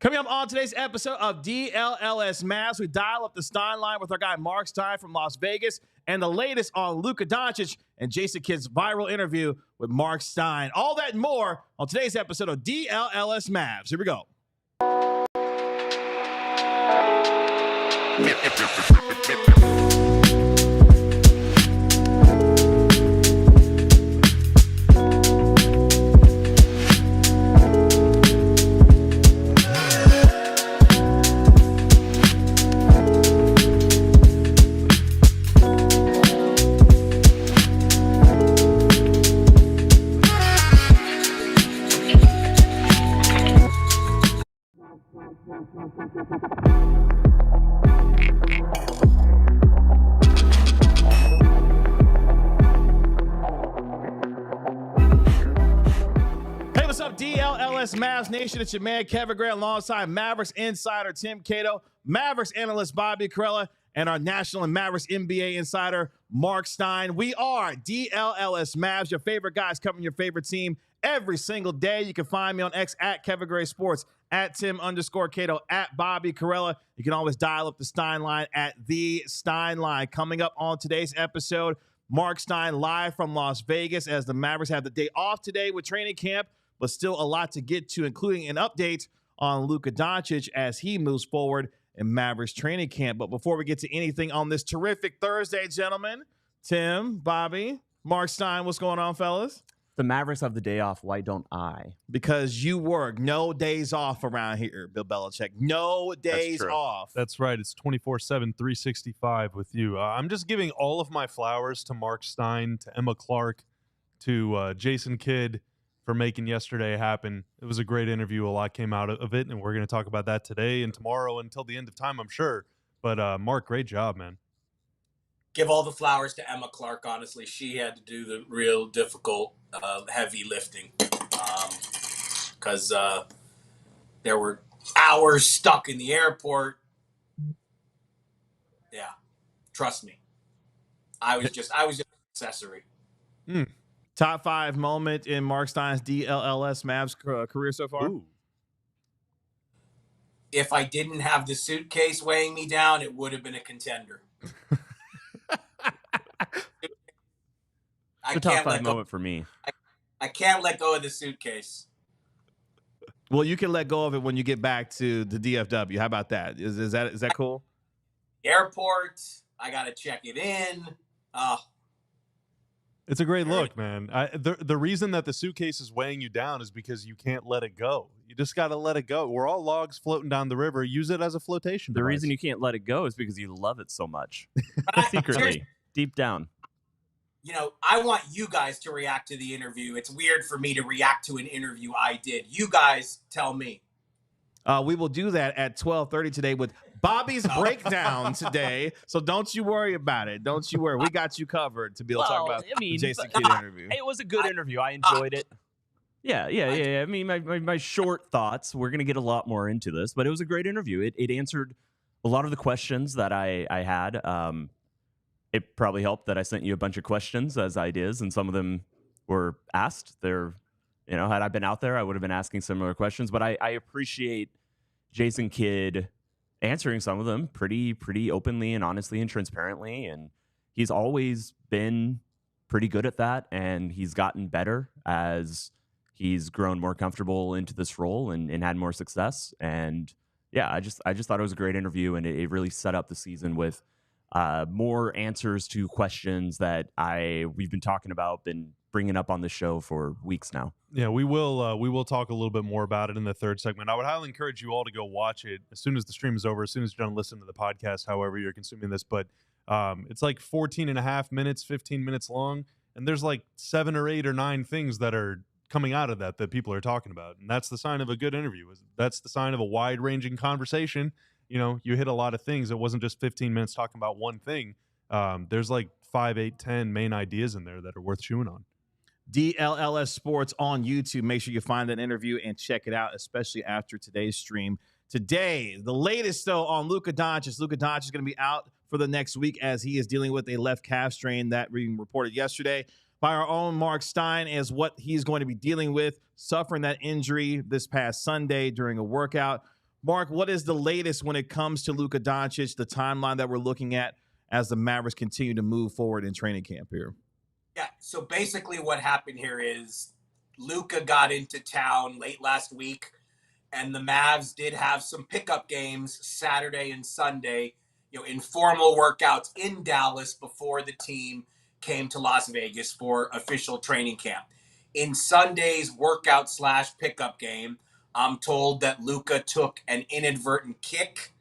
Coming up on today's episode of DLLS Mavs, we dial up the Stein line with our guy Marc Stein from Las Vegas and the latest on Luka Doncic and Jason Kidd's viral interview with Marc Stein. All that and more on today's episode of DLLS Mavs. Here we go. DLLS Mavs Nation, it's your man Kevin Grant alongside Mavericks insider Tim Cato, Mavericks analyst Bobby Carella, and our national and Mavericks NBA insider Marc Stein. We are DLLS Mavs, your favorite guys covering your favorite team every single day. You can find me on X at Kevin Gray Sports, at Tim_Cato, at Bobby Carella. You can always dial up the Stein line at the Stein line. Coming up on today's episode, Marc Stein live from Las Vegas as the Mavericks have the day off today with training camp, but still a lot to get to, including an update on Luka Doncic as he moves forward in Mavericks training camp. But before we get to anything on this terrific Thursday, gentlemen, Tim, Bobby, Marc Stein, what's going on, fellas? The Mavericks have the day off. Why don't I? Because you work. No days off around here, Bill Belichick. No days off. That's right. It's 24/7, 365 with you. I'm just giving all of my flowers to Marc Stein, to Emma Clark, to Jason Kidd, for making yesterday happen. It was a great interview. A lot came out of it, and we're going to talk about that today and tomorrow until the end of time, I'm sure. But, Mark, great job, man. Give all the flowers to Emma Clark, honestly. She had to do the real difficult, heavy lifting because there were hours stuck in the airport. Yeah, trust me. I was just an accessory. Top 5 moment in Marc Stein's DLLS Mavs career so far? Ooh. If I didn't have the suitcase weighing me down, it would have been a contender. The top 5 moment for me. I can't let go of the suitcase. Well, you can let go of it when you get back to the DFW. How about that? Is that cool? Airport, I got to check it in. It's a great look, man. The reason that the suitcase is weighing you down is because you can't let it go. You just got to let it go. We're all logs floating down the river. Use it as a flotation device. The reason you can't let it go is because you love it so much. Secretly, deep down. You know, I want you guys to react to the interview. It's weird for me to react to an interview I did. You guys tell me. We will do that at 12:30 today with Bobby's breakdown today. So don't you worry about it. Don't you worry. We got you covered to be able to talk about the Jason Kidd interview. It was a good interview. I enjoyed it. Yeah. I mean, my short thoughts, we're going to get a lot more into this, but it was a great interview. It answered a lot of the questions that I had. It probably helped that I sent you a bunch of questions as ideas, and some of them were asked. Had I been out there, I would have been asking similar questions, but I appreciate Jason Kidd answering some of them pretty openly and honestly and transparently. And he's always been pretty good at that. And he's gotten better as he's grown more comfortable into this role and had more success. And yeah, I just thought it was a great interview, and it really set up the season with more answers to questions that we've been talking about, been bringing up on the show for weeks now. Yeah, we will talk a little bit more about it in the third segment. I would highly encourage you all to go watch it as soon as the stream is over, as soon as you're done listening to the podcast, however you're consuming this. But it's like 14 and a half minutes, 15 minutes long, and there's like 7 or 8 or 9 things that are coming out of that people are talking about. And that's the sign of a good interview. That's the sign of a wide-ranging conversation. You know, you hit a lot of things. It wasn't just 15 minutes talking about one thing. There's like 5, 8, 10 main ideas in there that are worth chewing on. DLLS Sports on YouTube. Make sure you find that interview and check it out, especially after today's stream. Today, the latest, though, on Luka Doncic. Luka Doncic is going to be out for the next week as he is dealing with a left calf strain that we reported yesterday by our own Marc Stein as what he's going to be dealing with, suffering that injury this past Sunday during a workout. Mark, what is the latest when it comes to Luka Doncic, the timeline that we're looking at as the Mavericks continue to move forward in training camp here? Yeah, so basically what happened here is Luka got into town late last week, and the Mavs did have some pickup games Saturday and Sunday, informal workouts in Dallas before the team came to Las Vegas for official training camp. In Sunday's workout / pickup game, I'm told that Luka took an inadvertent kick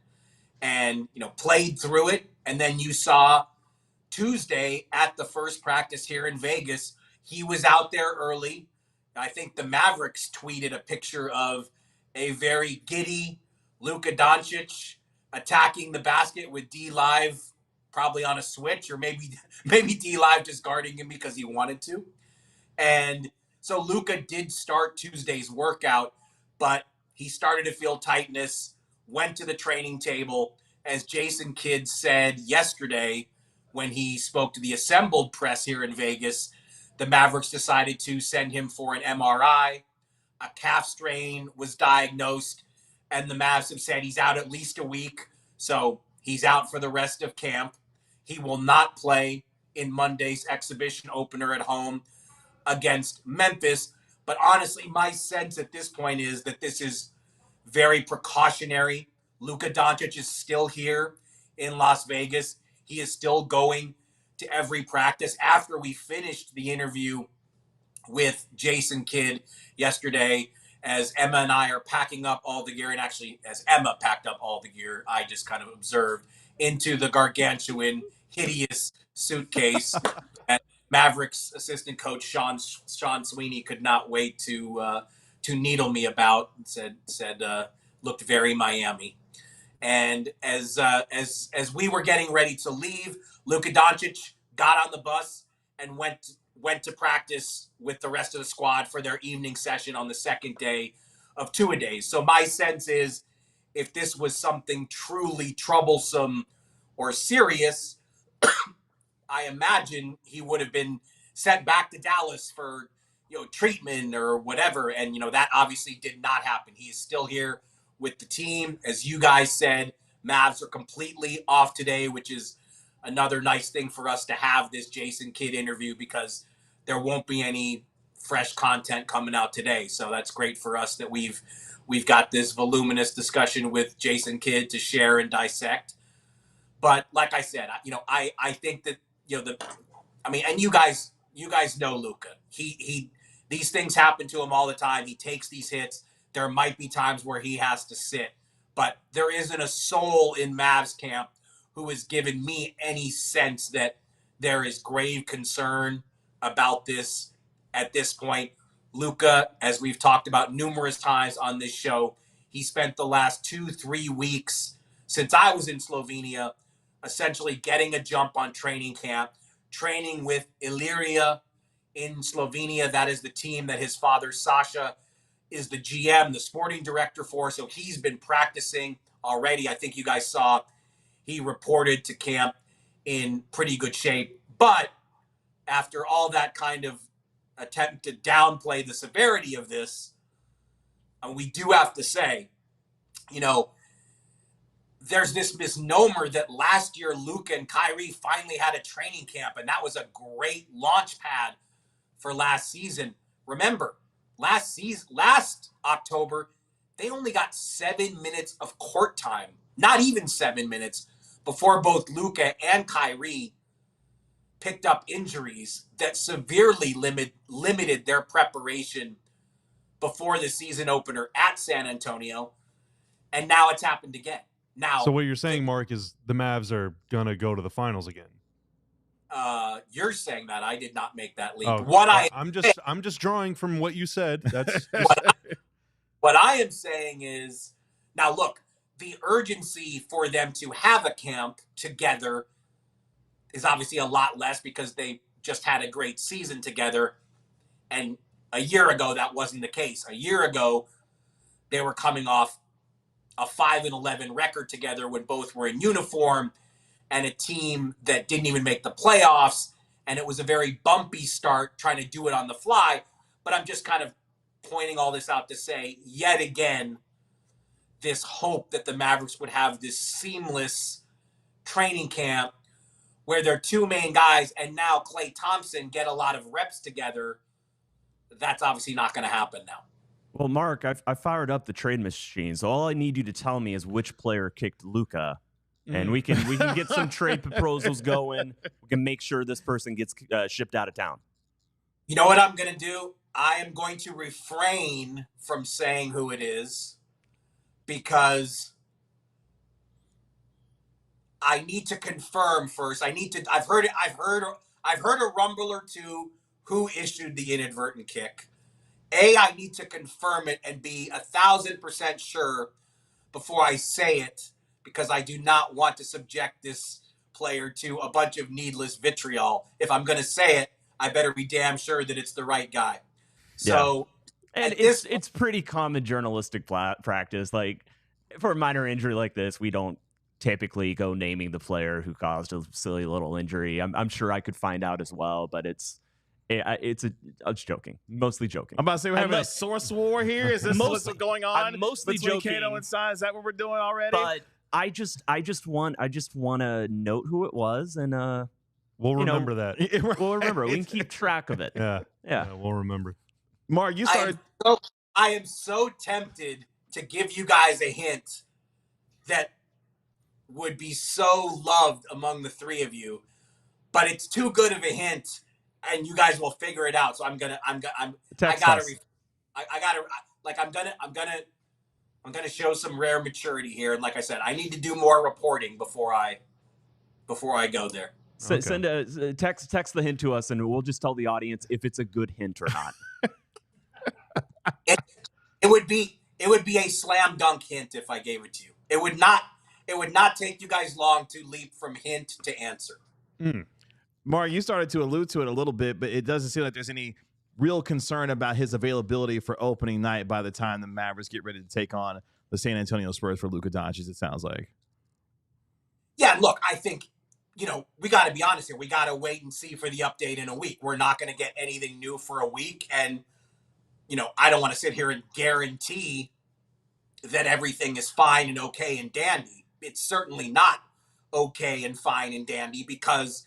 and, played through it. And then you saw Tuesday at the first practice here in Vegas, he was out there early. I think the Mavericks tweeted a picture of a very giddy Luka Doncic attacking the basket with D Live probably on a switch, or maybe D Live just guarding him because he wanted to. And so Luka did start Tuesday's workout, but he started to feel tightness, went to the training table. As Jason Kidd said yesterday when he spoke to the assembled press here in Vegas, the Mavericks decided to send him for an MRI. A calf strain was diagnosed, and the Mavs have said he's out at least a week, so he's out for the rest of camp. He will not play in Monday's exhibition opener at home against Memphis. But honestly, my sense at this point is that this is very precautionary. Luka Doncic is still here in Las Vegas. He is still going to every practice. After we finished the interview with Jason Kidd yesterday, as Emma and I are packing up all the gear, and actually as Emma packed up all the gear, I just kind of observed into the gargantuan, hideous suitcase. And Mavericks assistant coach Sean Sweeney could not wait to needle me about. Said looked very Miami. And as we were getting ready to leave, Luka Doncic got on the bus and went to practice with the rest of the squad for their evening session on the second day of two-a-days. So my sense is, if this was something truly troublesome or serious, I imagine he would have been sent back to Dallas for, treatment or whatever. And, that obviously did not happen. He is still here with the team. As you guys said, Mavs are completely off today, which is another nice thing for us to have this Jason Kidd interview, because there won't be any fresh content coming out today. So that's great for us that we've got this voluminous discussion with Jason Kidd to share and dissect. But like I said, I think that, and you guys know Luka. He these things happen to him all the time. He takes these hits. There might be times where he has to sit, but there isn't a soul in Mavs camp who has given me any sense that there is grave concern about this at this point. Luka, as we've talked about numerous times on this show, he spent the last 2-3 weeks since I was in Slovenia essentially getting a jump on training camp, training with Illyria in Slovenia. That is the team that his father, Sasha, is the GM, the sporting director for. So he's been practicing already. I think you guys saw he reported to camp in pretty good shape. But after all that kind of attempt to downplay the severity of this, we do have to say, there's this misnomer that last year Luka and Kyrie finally had a training camp, and that was a great launch pad for last season. Remember, last October, they only got 7 minutes of court time, not even 7 minutes, before both Luka and Kyrie picked up injuries that severely limited their preparation before the season opener at San Antonio, and now it's happened again. Now, so what you're saying, Mark, is the Mavs are gonna go to the finals again. You're saying that. I did not make that leap. Oh, I'm just drawing from what you said. That's what I am saying is, now look, the urgency for them to have a camp together is obviously a lot less because they just had a great season together. And a year ago, that wasn't the case. A year ago, they were coming off a 5-11 record together when both were in uniform, and a team that didn't even make the playoffs. And it was a very bumpy start trying to do it on the fly. But I'm just kind of pointing all this out to say, yet again, this hope that the Mavericks would have this seamless training camp where their two main guys and now Klay Thompson get a lot of reps together. That's obviously not going to happen now. Well, Mark, I fired up the trade machine, so all I need you to tell me is which player kicked Luka, and we can get some trade proposals going. We can make sure this person gets shipped out of town. You know what I'm going to do? I am going to refrain from saying who it is because I need to confirm first. I've heard a rumble or two who issued the inadvertent kick. I need to confirm it and be 1,000% sure before I say it, because I do not want to subject this player to a bunch of needless vitriol. If I'm going to say it, I better be damn sure that it's the right guy. So, and it's pretty common journalistic practice. Like, for a minor injury like this, we don't typically go naming the player who caused a silly little injury. I'm sure I could find out as well, but I'm joking. Mostly joking. I'm about to say we're having a source war here. Is this what's going on? I'm mostly between joking. Cato and Stein? Is that what we're doing already? But I just want to note who it was, and we'll remember that. We'll remember. We can keep track of it. Yeah, we'll remember. Mark, you started. I am so tempted to give you guys a hint that would be so loved among the three of you, but it's too good of a hint, and you guys will figure it out. So I'm gonna show some rare maturity here, and like I said, I need to do more reporting before I go there. So send a text the hint to us, and we'll just tell the audience if it's a good hint or not. It would be a slam dunk hint if I gave it to you. It would not take you guys long to leap from hint to answer. Mark, you started to allude to it a little bit, but it doesn't seem like there's any real concern about his availability for opening night by the time the Mavericks get ready to take on the San Antonio Spurs for Luka Doncic, it sounds like. Yeah, look, I think, we got to be honest here. We got to wait and see for the update in a week. We're not going to get anything new for a week. And, I don't want to sit here and guarantee that everything is fine and okay and dandy. It's certainly not okay and fine and dandy because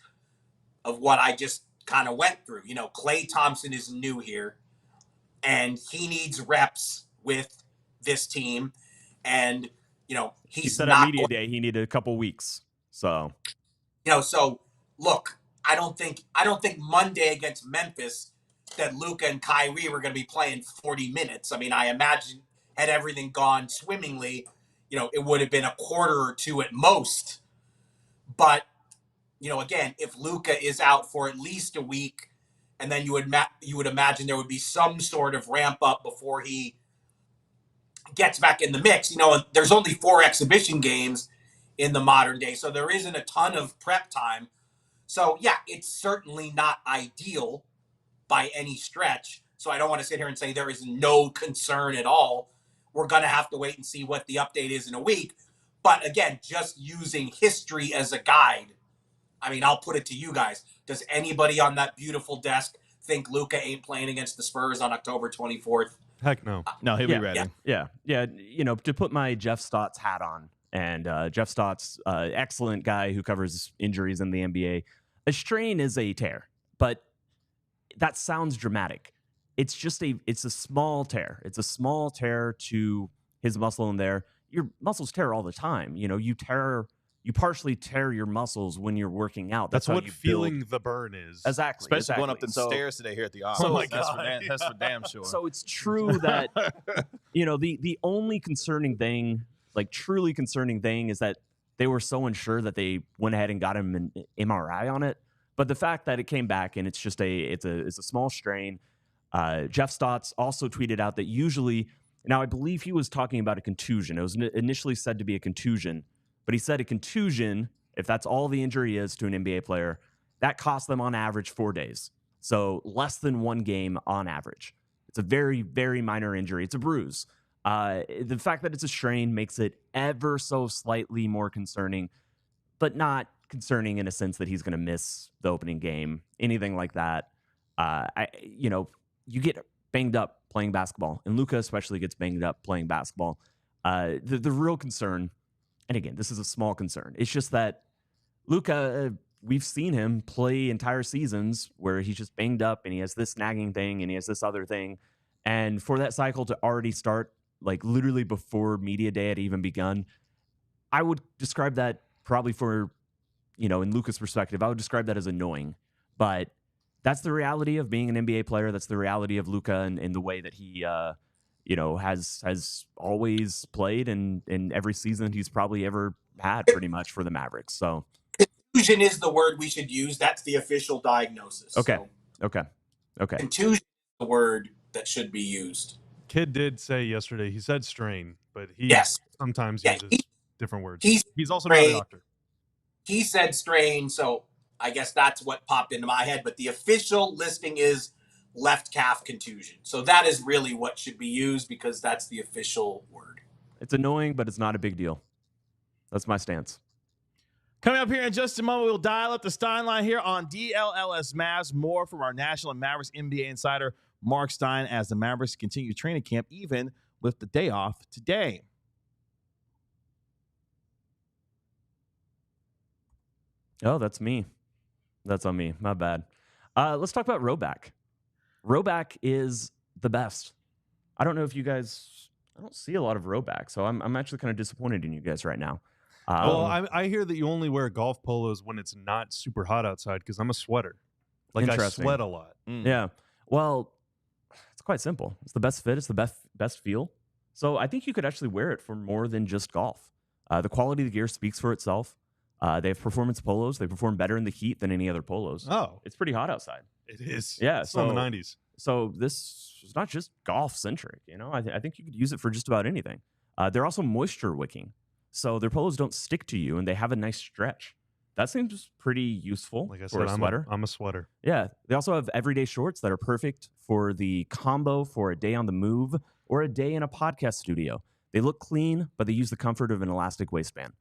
of what I just kind of went through. Klay Thompson is new here, and he needs reps with this team. And, he said at media day he needed a couple weeks. So, so look, I don't think Monday against Memphis that Luka and Kyrie were going to be playing 40 minutes. I mean, I imagine had everything gone swimmingly, it would have been a quarter or two at most. But, again, if Luka is out for at least a week, and then you would imagine there would be some sort of ramp up before he gets back in the mix. There's only 4 exhibition games in the modern day, so there isn't a ton of prep time. So, yeah, it's certainly not ideal by any stretch. So I don't want to sit here and say there is no concern at all. We're going to have to wait and see what the update is in a week. But again, just using history as a guide, I mean, I'll put it to you guys. Does anybody on that beautiful desk think Luka ain't playing against the Spurs on October 24th? Heck no. No, he'll be ready. Yeah. To put my Jeff Stotts hat on, and Jeff Stotts, excellent guy who covers injuries in the NBA. A strain is a tear, but that sounds dramatic. It's a small tear. It's a small tear to his muscle in there. Your muscles tear all the time. You partially tear your muscles when you're working out. That's what feeling the burn is. Exactly. Especially going up the stairs today here at the office. Oh my God. That's for damn sure. So it's true that, the only concerning thing, like truly concerning thing, is that they were so unsure that they went ahead and got him an MRI on it. But the fact that it came back and it's just it's a small strain. Jeff Stotts also tweeted out that usually, now I believe he was talking about a contusion. It was initially said to be a contusion, but he said a contusion, if that's all the injury is to an NBA player, that costs them on average 4 days. So less than 1 game on average. It's a very, very minor injury. It's a bruise. The fact that it's a strain makes it ever so slightly more concerning, but not concerning in a sense that he's going to miss the opening game, anything like that. You get banged up playing basketball, and Luka especially gets banged up playing basketball. The real concern, and again, this is a small concern, it's just that Luka, we've seen him play entire seasons where he's just banged up and he has this nagging thing and he has this other thing. And for that cycle to already start, like literally before media day had even begun, I would describe that probably for, in Luka's perspective, I would describe that as annoying. But that's the reality of being an NBA player. That's the reality of Luka and the way that he, has always played and in every season he's probably ever had pretty much for the Mavericks. So contusion is the word we should use. That's the official diagnosis. Okay. So, Okay. contusion is the word that should be used. Kid did say yesterday, he said strain, but he sometimes uses different words. He's also not a doctor. He said strain, so I guess that's what popped into my head. But the official listing is left calf contusion. So that is really what should be used because that's the official word. It's annoying, but it's not a big deal. That's my stance. Coming up here in just a moment, we'll dial up the Stein line here on DLLS Mavs. More from our National and Mavericks NBA insider, Marc Stein, as the Mavericks continue training camp, even with the day off today. Oh, that's me. That's on me. My bad. Let's talk about Roback. Roback is the best. I don't know if you guys... I don't see a lot of Roback, so I'm actually kind of disappointed in you guys right now. I hear that you only wear golf polos when it's not super hot outside because I'm a sweater. Like I sweat a lot. Yeah. Well, it's quite simple. It's the best fit. It's the best feel. So I think you could actually wear it for more than just golf. The quality of the gear speaks for itself. They have performance polos. They perform better in the heat than any other polos. Oh. It's pretty hot outside. It is. Yeah. It's in the 90s. So this is not just golf-centric. I think you could use it for just about anything. They're also moisture wicking. So their polos don't stick to you, and they have a nice stretch. That seems pretty useful like I for said, a sweater. I'm a sweater. Yeah. They also have everyday shorts that are perfect for the combo for a day on the move or a day in a podcast studio. They look clean, but they use the comfort of an elastic waistband.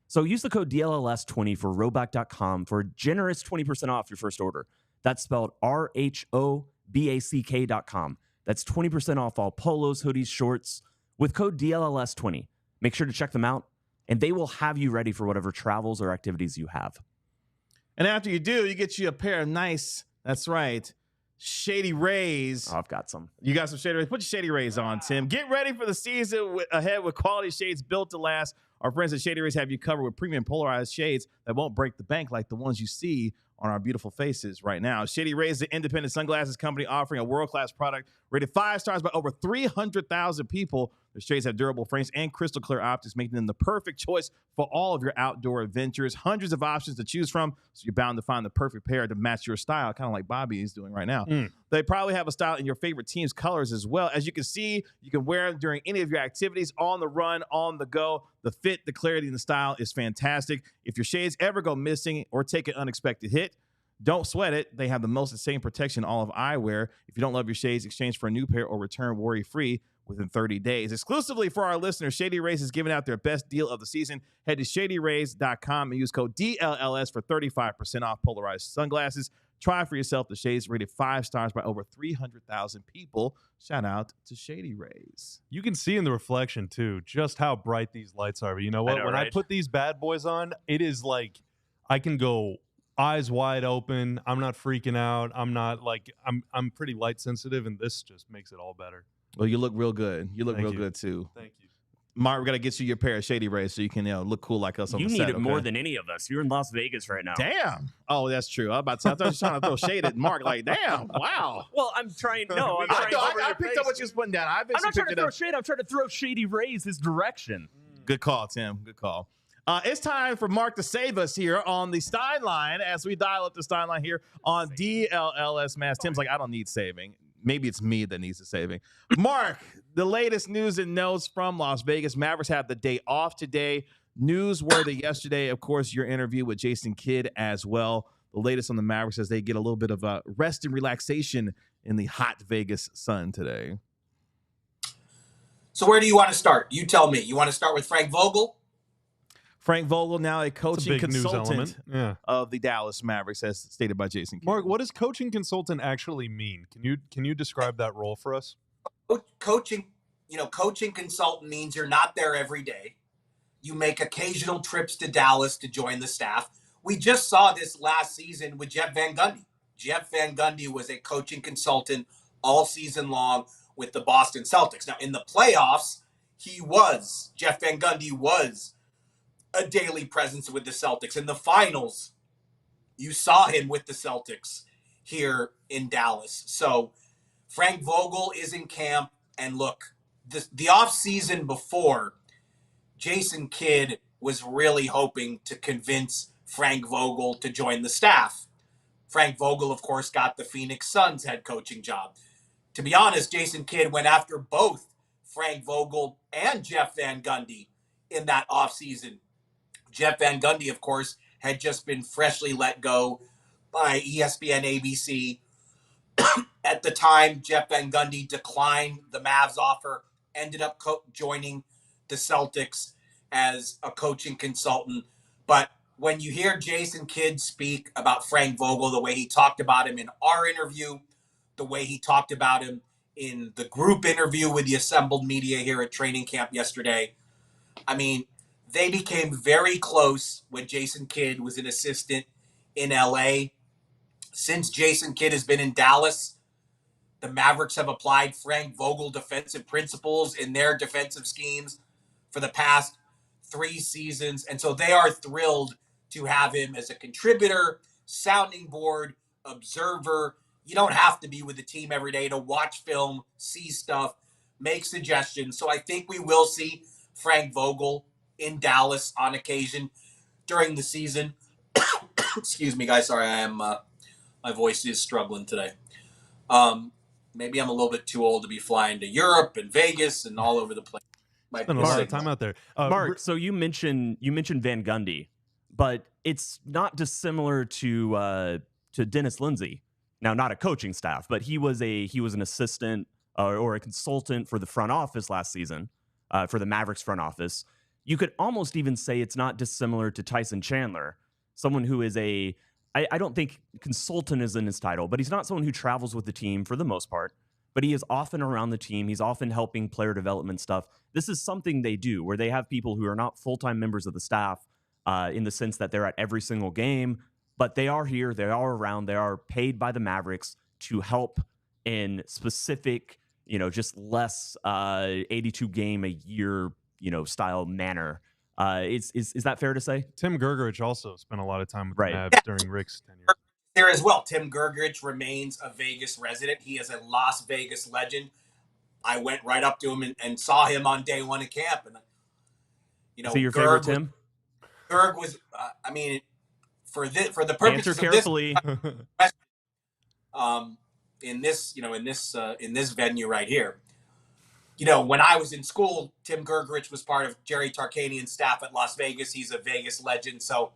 So use the code DLLS20 for Roback.com for a generous 20% off your first order. That's spelled RHOBACK.com. That's 20% off all polos, hoodies, shorts with code DLLS20. Make sure to check them out, and they will have you ready for whatever travels or activities you have. And after you do, you get you a pair of nice, that's right, Shady Rays. Oh, I've got some. You got some Shady Rays. Put your Shady Rays on, Tim. Get ready for the season ahead with quality shades built to last. Our friends at Shady Rays have you covered with premium polarized shades that won't break the bank like the ones you see on our beautiful faces right now. Shady Rays is an independent sunglasses company offering a world-class product rated 5 stars by over 300,000 people. Their shades have durable frames and crystal clear optics, making them the perfect choice for all of your outdoor adventures. Hundreds of options to choose from, so you're bound to find the perfect pair to match your style, kind of like Bobby is doing right now. They probably have a style in your favorite team's colors as well. As you can see, you can wear them during any of your activities, on the run, on the go. The fit, the clarity, and the style is fantastic. If your shades ever go missing or take an unexpected hit, don't sweat it. They have the most insane protection in all of eyewear. If you don't love your shades, exchange for a new pair or return worry-free within 30 days. Exclusively for our listeners, Shady Rays is giving out their best deal of the season. Head to shadyrays.com and use code DLLS for 35% off polarized sunglasses. Try for yourself the shades rated 5 stars by over 300,000 people. Shout out to Shady Rays. You can see in the reflection, too, just how bright these lights are. But you know what? When I put these bad boys on, it is like I can go eyes wide open. I'm not freaking out. I'm not like I'm pretty light sensitive, and this just makes it all better. Well, you look real good. You look real good, too. Thank you. Mark, we got to get you your pair of Shady Rays so you can look cool like us on the set. You need it more than any of us. You're in Las Vegas right now. Damn. Oh, that's true. I thought you were trying to throw shade at Mark. Like, damn. Wow. Well, I'm trying. No, I'm I trying. picked up what you was putting down. I'm not trying to throw shade. I'm trying to throw Shady Rays his direction. Good call, Tim. Good call. It's time for Mark to save us here on the Stein line as we dial up the Stein line here on DLLS Mavs. Tim's like, I don't need saving. Maybe it's me that needs the saving. Mark, the latest news and notes from Las Vegas. Mavericks have the day off today. Newsworthy yesterday, of course, your interview with Jason Kidd as well. The latest on the Mavericks as they get a little bit of rest and relaxation in the hot Vegas sun today. So where do you want to start? You tell me. You want to start with Frank Vogel? Frank Vogel, now a coaching consultant of the Dallas Mavericks, as stated by Jason Kidd. Mark, what does coaching consultant actually mean? Can you describe that role for us? Coaching coaching consultant means you're not there every day. You make occasional trips to Dallas to join the staff. We just saw this last season with Jeff Van Gundy. Jeff Van Gundy was a coaching consultant all season long with the Boston Celtics. Now, in the playoffs, Jeff Van Gundy was a daily presence with the Celtics. In the finals, you saw him with the Celtics here in Dallas. So Frank Vogel is in camp. And look, the offseason before, Jason Kidd was really hoping to convince Frank Vogel to join the staff. Frank Vogel, of course, got the Phoenix Suns head coaching job. To be honest, Jason Kidd went after both Frank Vogel and Jeff Van Gundy in that offseason. Jeff Van Gundy, of course, had just been freshly let go by ESPN ABC. At the time, Jeff Van Gundy declined the Mavs offer, ended up joining the Celtics as a coaching consultant. But when you hear Jason Kidd speak about Frank Vogel, the way he talked about him in our interview, the way he talked about him in the group interview with the assembled media here at training camp yesterday, I mean, they became very close when Jason Kidd was an assistant in LA. Since Jason Kidd has been in Dallas, the Mavericks have applied Frank Vogel defensive principles in their defensive schemes for the past 3 seasons. And so they are thrilled to have him as a contributor, sounding board, observer. You don't have to be with the team every day to watch film, see stuff, make suggestions. So I think we will see Frank Vogel in Dallas on occasion during the season. Excuse me, guys. Sorry, my voice is struggling today. Maybe I'm a little bit too old to be flying to Europe and Vegas and all over the place. Spend a lot of time out there. Mark, so you mentioned Van Gundy, but it's not dissimilar to Dennis Lindsey. Now, not a coaching staff, but he was an assistant or a consultant for the front office last season, for the Mavericks front office. You could almost even say it's not dissimilar to Tyson Chandler, someone who is I don't think consultant is in his title, but he's not someone who travels with the team for the most part, but he is often around the team. He's often helping player development stuff. This is something they do where they have people who are not full-time members of the staff in the sense that they're at every single game, but they are here, they are around, they are paid by the Mavericks to help in specific, just less 82 game a year, style manner. Is that fair to say? Tim Gergerich also spent a lot of time with Right. the Mavs during Rick's tenure. There as well. Tim Gergerich remains a Vegas resident. He is a Las Vegas legend. I went right up to him and saw him on day one of camp. And Is he your favorite, Tim? Gerg was, for the purposes Answer carefully. In this venue right here. When I was in school, Tim Gergerich was part of Jerry Tarkanian's staff at Las Vegas. He's a Vegas legend. So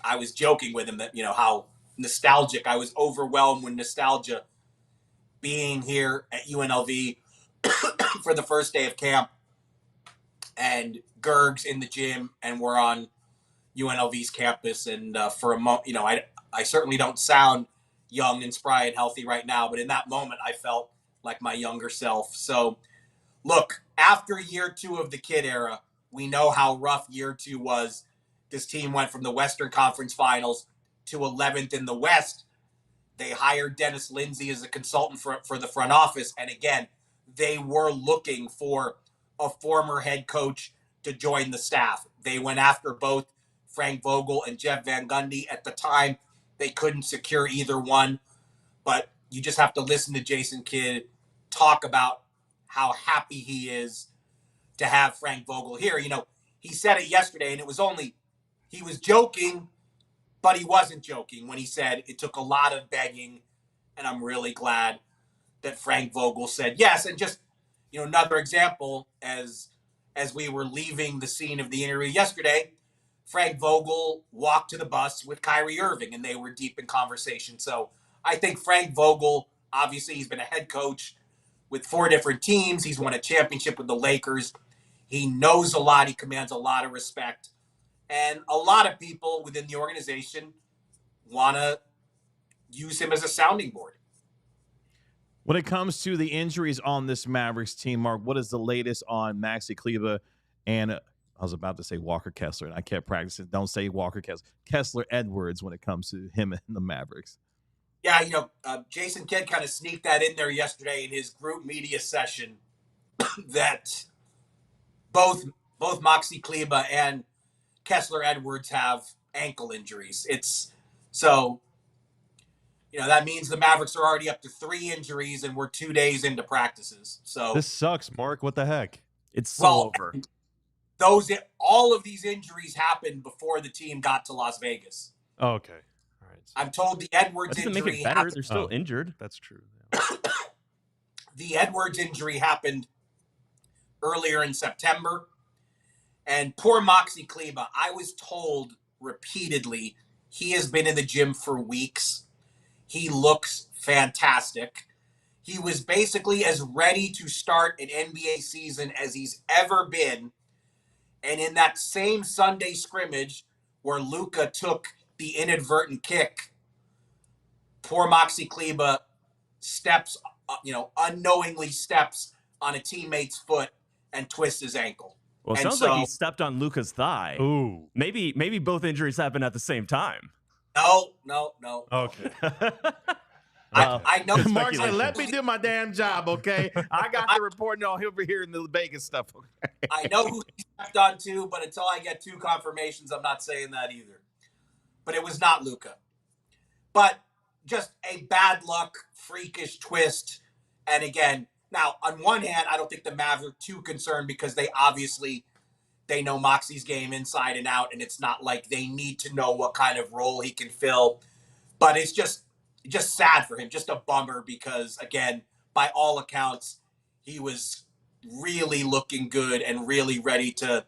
I was joking with him that, how nostalgic. I was overwhelmed with nostalgia being here at UNLV for the first day of camp. And Gerg's in the gym and we're on UNLV's campus. And for a moment, I certainly don't sound young and spry and healthy right now. But in that moment, I felt like my younger self. So, look, after year 2 of the Kidd era, we know how rough year 2 was. This team went from the Western Conference Finals to 11th in the West. They hired Dennis Lindsey as a consultant for the front office. And again, they were looking for a former head coach to join the staff. They went after both Frank Vogel and Jeff Van Gundy. At the time, they couldn't secure either one. But you just have to listen to Jason Kidd talk about how happy he is to have Frank Vogel here. He said it yesterday, and he was joking, but he wasn't joking when he said it took a lot of begging, and I'm really glad that Frank Vogel said yes. And just, another example, as we were leaving the scene of the interview yesterday, Frank Vogel walked to the bus with Kyrie Irving, and they were deep in conversation. So I think Frank Vogel, obviously he's been a head coach with 4 different teams. He's won a championship with the Lakers. He knows a lot. He commands a lot of respect. And a lot of people within the organization want to use him as a sounding board. When it comes to the injuries on this Mavericks team, Mark, what is the latest on Maxi Kleber and I was about to say Walker Kessler, and I kept practicing. Don't say Walker Kessler Edwards when it comes to him and the Mavericks. Yeah, Jason Kidd kind of sneaked that in there yesterday in his group media session that both Maxi Kleber and Kessler Edwards have ankle injuries. That means the Mavericks are already up to 3 injuries, and we're 2 days into practices. So this sucks, Mark. What the heck? It's over. All of these injuries happened before the team got to Las Vegas. Oh, okay. All right. I'm told the Edwards That doesn't injury make it better. happened. They're still injured. That's true. Yeah. The Edwards injury happened earlier in September. And poor Maxi Kleber, I was told repeatedly he has been in the gym for weeks. He looks fantastic. He was basically as ready to start an NBA season as he's ever been. And in that same Sunday scrimmage where Luka took the inadvertent kick, poor Maxi Kleber unknowingly steps on a teammate's foot and twists his ankle. Well, it sounds like he stepped on Luka's thigh. Ooh. Maybe both injuries happened at the same time. No. Okay. I know. Mark's like, let me do my damn job, okay? I got the reporting on over here in the Vegas stuff. Okay? I know who he stepped on too, but until I get 2 confirmations, I'm not saying that either. But it was not Luka. But just a bad luck, freakish twist. And again, now on one hand, I don't think the Mavs are too concerned because they know Moxie's game inside and out, and it's not like they need to know what kind of role he can fill. But it's just sad for him, just a bummer because, again, by all accounts, he was really looking good and really ready to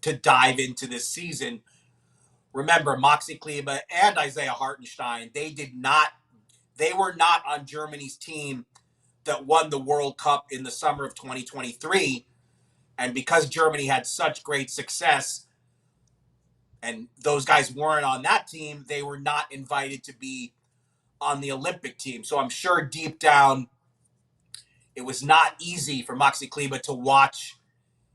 dive into this season. Remember, Maxi Kleber and Isaiah Hartenstein, they were not on Germany's team that won the World Cup in the summer of 2023. And because Germany had such great success and those guys weren't on that team, they were not invited to be on the Olympic team. So I'm sure deep down, it was not easy for Maxi Kleber to watch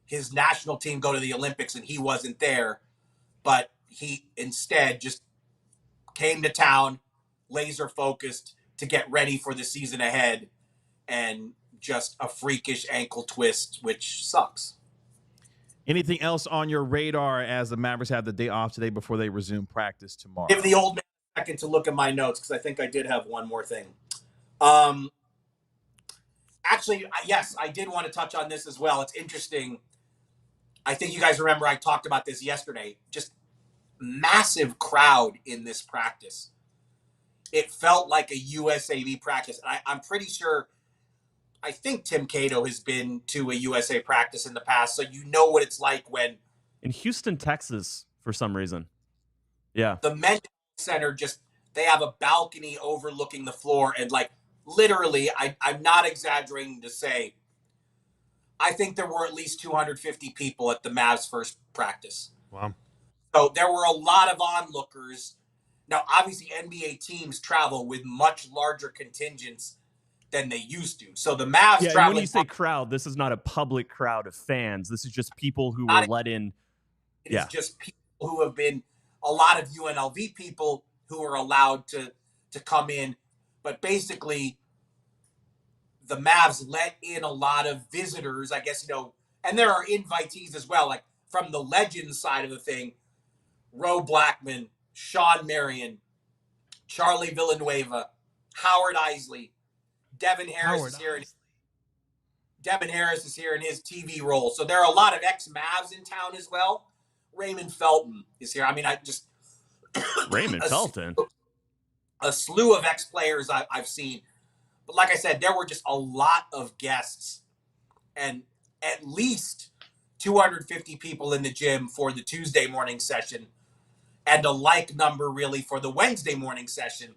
his national team go to the Olympics and he wasn't there. But he instead just came to town, laser focused to get ready for the season ahead, and just a freakish ankle twist, which sucks. Anything else on your radar as the Mavericks have the day off today before they resume practice tomorrow? Give the old man a second to look at my notes because I think I did have one more thing. Actually, yes, I did want to touch on this as well. It's interesting. I think you guys remember I talked about this yesterday. Just massive crowd in this practice. It felt like a USAV practice. I'm pretty sure, I think Tim Cato has been to a USA practice in the past, so you know what it's like when... In Houston, Texas, for some reason. Yeah. The men's center they have a balcony overlooking the floor, and literally, I'm not exaggerating to say, I think there were at least 250 people at the Mavs' first practice. Wow. So there were a lot of onlookers. Now, obviously, NBA teams travel with much larger contingents than they used to. So the Mavs Yeah, traveling... when you say crowd, this is not a public crowd of fans. This is just people who were let in. It's just people who have been... A lot of UNLV people who are allowed to come in. But basically, the Mavs let in a lot of visitors, I guess, and there are invitees as well, from the Legends side of the thing. Ro Blackman, Sean Marion, Charlie Villanueva, Howard Isley, Devin Harris is here in his TV role. So there are a lot of ex-Mavs in town as well. Raymond Felton is here. I mean, Raymond Felton? A slew of ex-players I've seen. But like I said, there were just a lot of guests and at least 250 people in the gym for the Tuesday morning session and a like number really for the Wednesday morning session.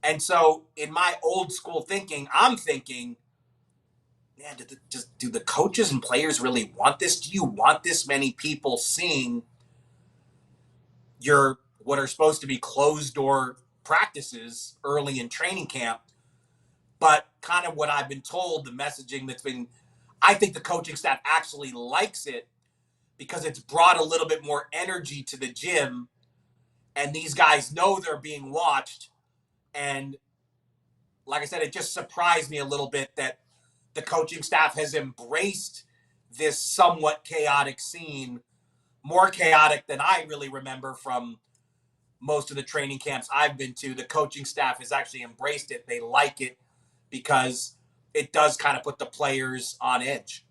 And so in my old school thinking, I'm thinking, man, do the coaches and players really want this? Do you want this many people seeing your what are supposed to be closed door practices early in training camp? But kind of what I've been told, the messaging that's been, I think the coaching staff actually likes it because it's brought a little bit more energy to the gym, and these guys know they're being watched. And like I said, it just surprised me a little bit that the coaching staff has embraced this somewhat chaotic scene, more chaotic than I really remember from most of the training camps I've been to. The coaching staff has actually embraced it. They like it because it does kind of put the players on edge.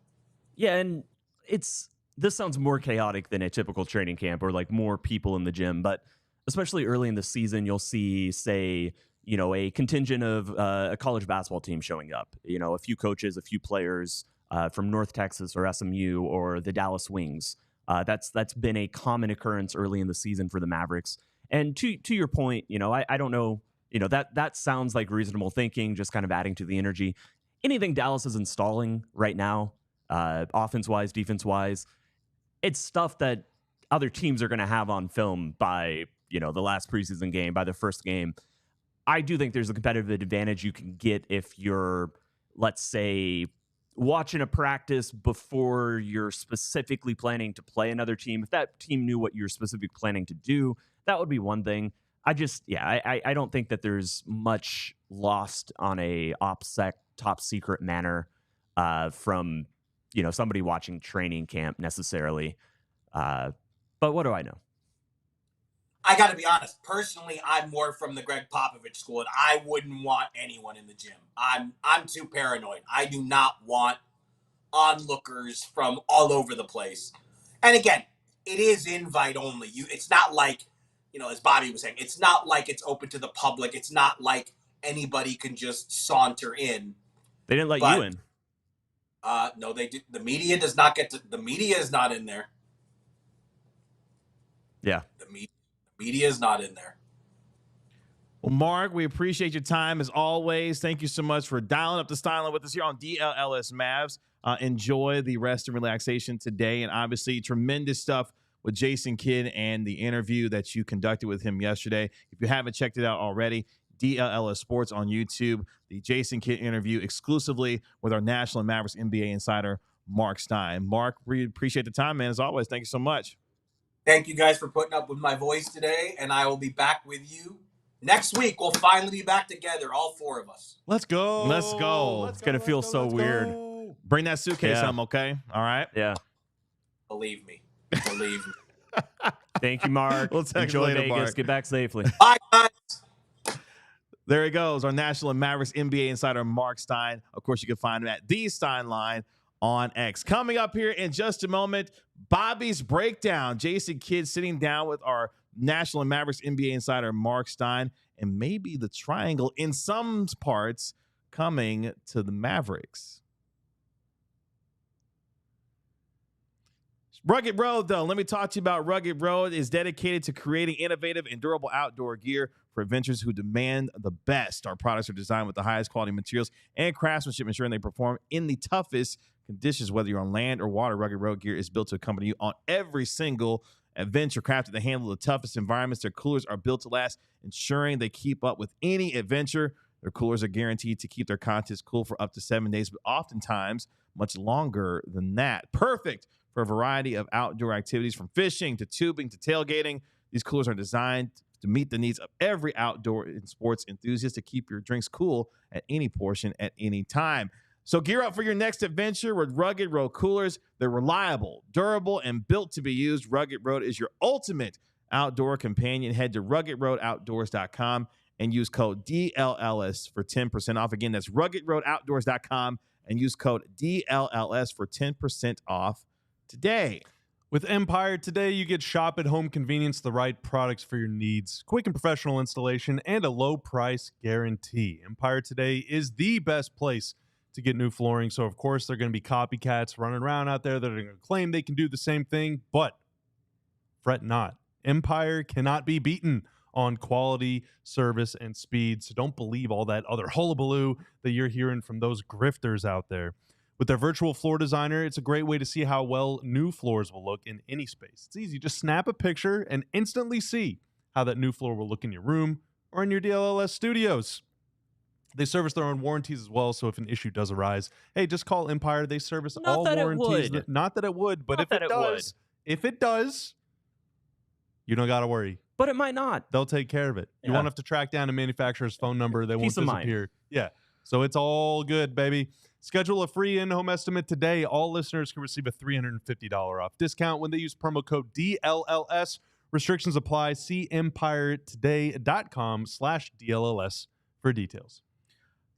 Yeah, and this sounds more chaotic than a typical training camp or like more people in the gym, but especially early in the season, you'll see, say, a contingent of a college basketball team showing up, a few coaches, a few players from North Texas or SMU or the Dallas Wings. That's been a common occurrence early in the season for the Mavericks. And to your point, I don't know, that sounds like reasonable thinking, just kind of adding to the energy. Anything Dallas is installing right now, offense-wise, defense-wise, it's stuff that other teams are going to have on film by, the last preseason game, by the first game. I do think there's a competitive advantage you can get if you're, let's say, watching a practice before you're specifically planning to play another team. If that team knew what you're specifically planning to do, that would be one thing. I don't think that there's much lost on a OPSEC top secret manner from, somebody watching training camp necessarily. But what do I know? I got to be honest. Personally, I'm more from the Greg Popovich school, and I wouldn't want anyone in the gym. I'm too paranoid. I do not want onlookers from all over the place. And again, it is invite only. It's not like, as Bobby was saying, it's not like it's open to the public. It's not like anybody can just saunter in. They didn't let you in. No, they did. The media does not get to. The media is not in there. Yeah. The media is not in there. Well, Mark, we appreciate your time as always. Thank you so much for dialing up the styling with us here on DLLS Mavs. Enjoy the rest and relaxation today. And obviously, tremendous stuff with Jason Kidd and the interview that you conducted with him yesterday. If you haven't checked it out already, DLLS Sports on YouTube, the Jason Kidd interview exclusively with our National Mavericks NBA insider, Marc Stein. Mark, we appreciate the time, man. As always, thank you so much. Thank you guys for putting up with my voice today, and I will be back with you next week. We'll finally be back together, all four of us. Let's go. Let's go. It's going to feel so weird. Go. Bring that suitcase home, okay? All right? Yeah. Believe me. Believe me. Thank you, Mark. We'll text Enjoy later, Vegas. Mark. Get back safely. Bye, guys. There he goes, our National Mavericks NBA insider, Marc Stein. Of course, you can find him at The Stein Line on X. Coming up here in just a moment, Bobby's Breakdown. Jason Kidd sitting down with our National Mavericks NBA insider, Marc Stein, and maybe the triangle in some parts coming to the Mavericks. Rugged Road, though, let me talk to you about Rugged Road. Is dedicated to creating innovative and durable outdoor gear for adventurers who demand the best. Our products are designed with the highest quality materials and craftsmanship, ensuring they perform in the toughest conditions. Whether you're on land or water, Rugged Road gear is built to accompany you on every single adventure. Crafted to handle the toughest environments, their coolers are built to last, ensuring they keep up with any adventure. Their coolers are guaranteed to keep their contents cool for up to 7 days, but oftentimes much longer than that. Perfect for a variety of outdoor activities, from fishing to tubing to tailgating. These coolers are designed to meet the needs of every outdoor and sports enthusiast to keep your drinks cool at any portion at any time. So gear up for your next adventure with Rugged Road coolers. They're reliable, durable, and built to be used. Rugged Road is your ultimate outdoor companion. Head to ruggedroadoutdoors.com and use code DLLS for 10% off. Again, that's ruggedroadoutdoors.com and use code DLLS for 10% off today. With Empire today, you get shop at home convenience, the right products for your needs, quick and professional installation, and a low price guarantee. Empire today is the best place to get new flooring. So, of course, there are going to be copycats running around out there that are going to claim they can do the same thing, but fret not. Empire cannot be beaten on quality, service, and speed. So don't believe all that other hullabaloo that you're hearing from those grifters out there. With their virtual floor designer, it's a great way to see how well new floors will look in any space. It's easy. Just snap a picture and instantly see how that new floor will look in your room or in your DLLS studios. They service their own warranties as well, so if an issue does arise, hey, just call Empire. They service all warranties. Not that it would, but if it does, you don't got to worry. But it might not. They'll take care of it. You won't have to track down a manufacturer's phone number. They won't disappear. Yeah. So it's all good, baby. Schedule a free in-home estimate today. All listeners can receive a $350 off discount when they use promo code DLLS. Restrictions apply. See empiretoday.com/DLLS for details.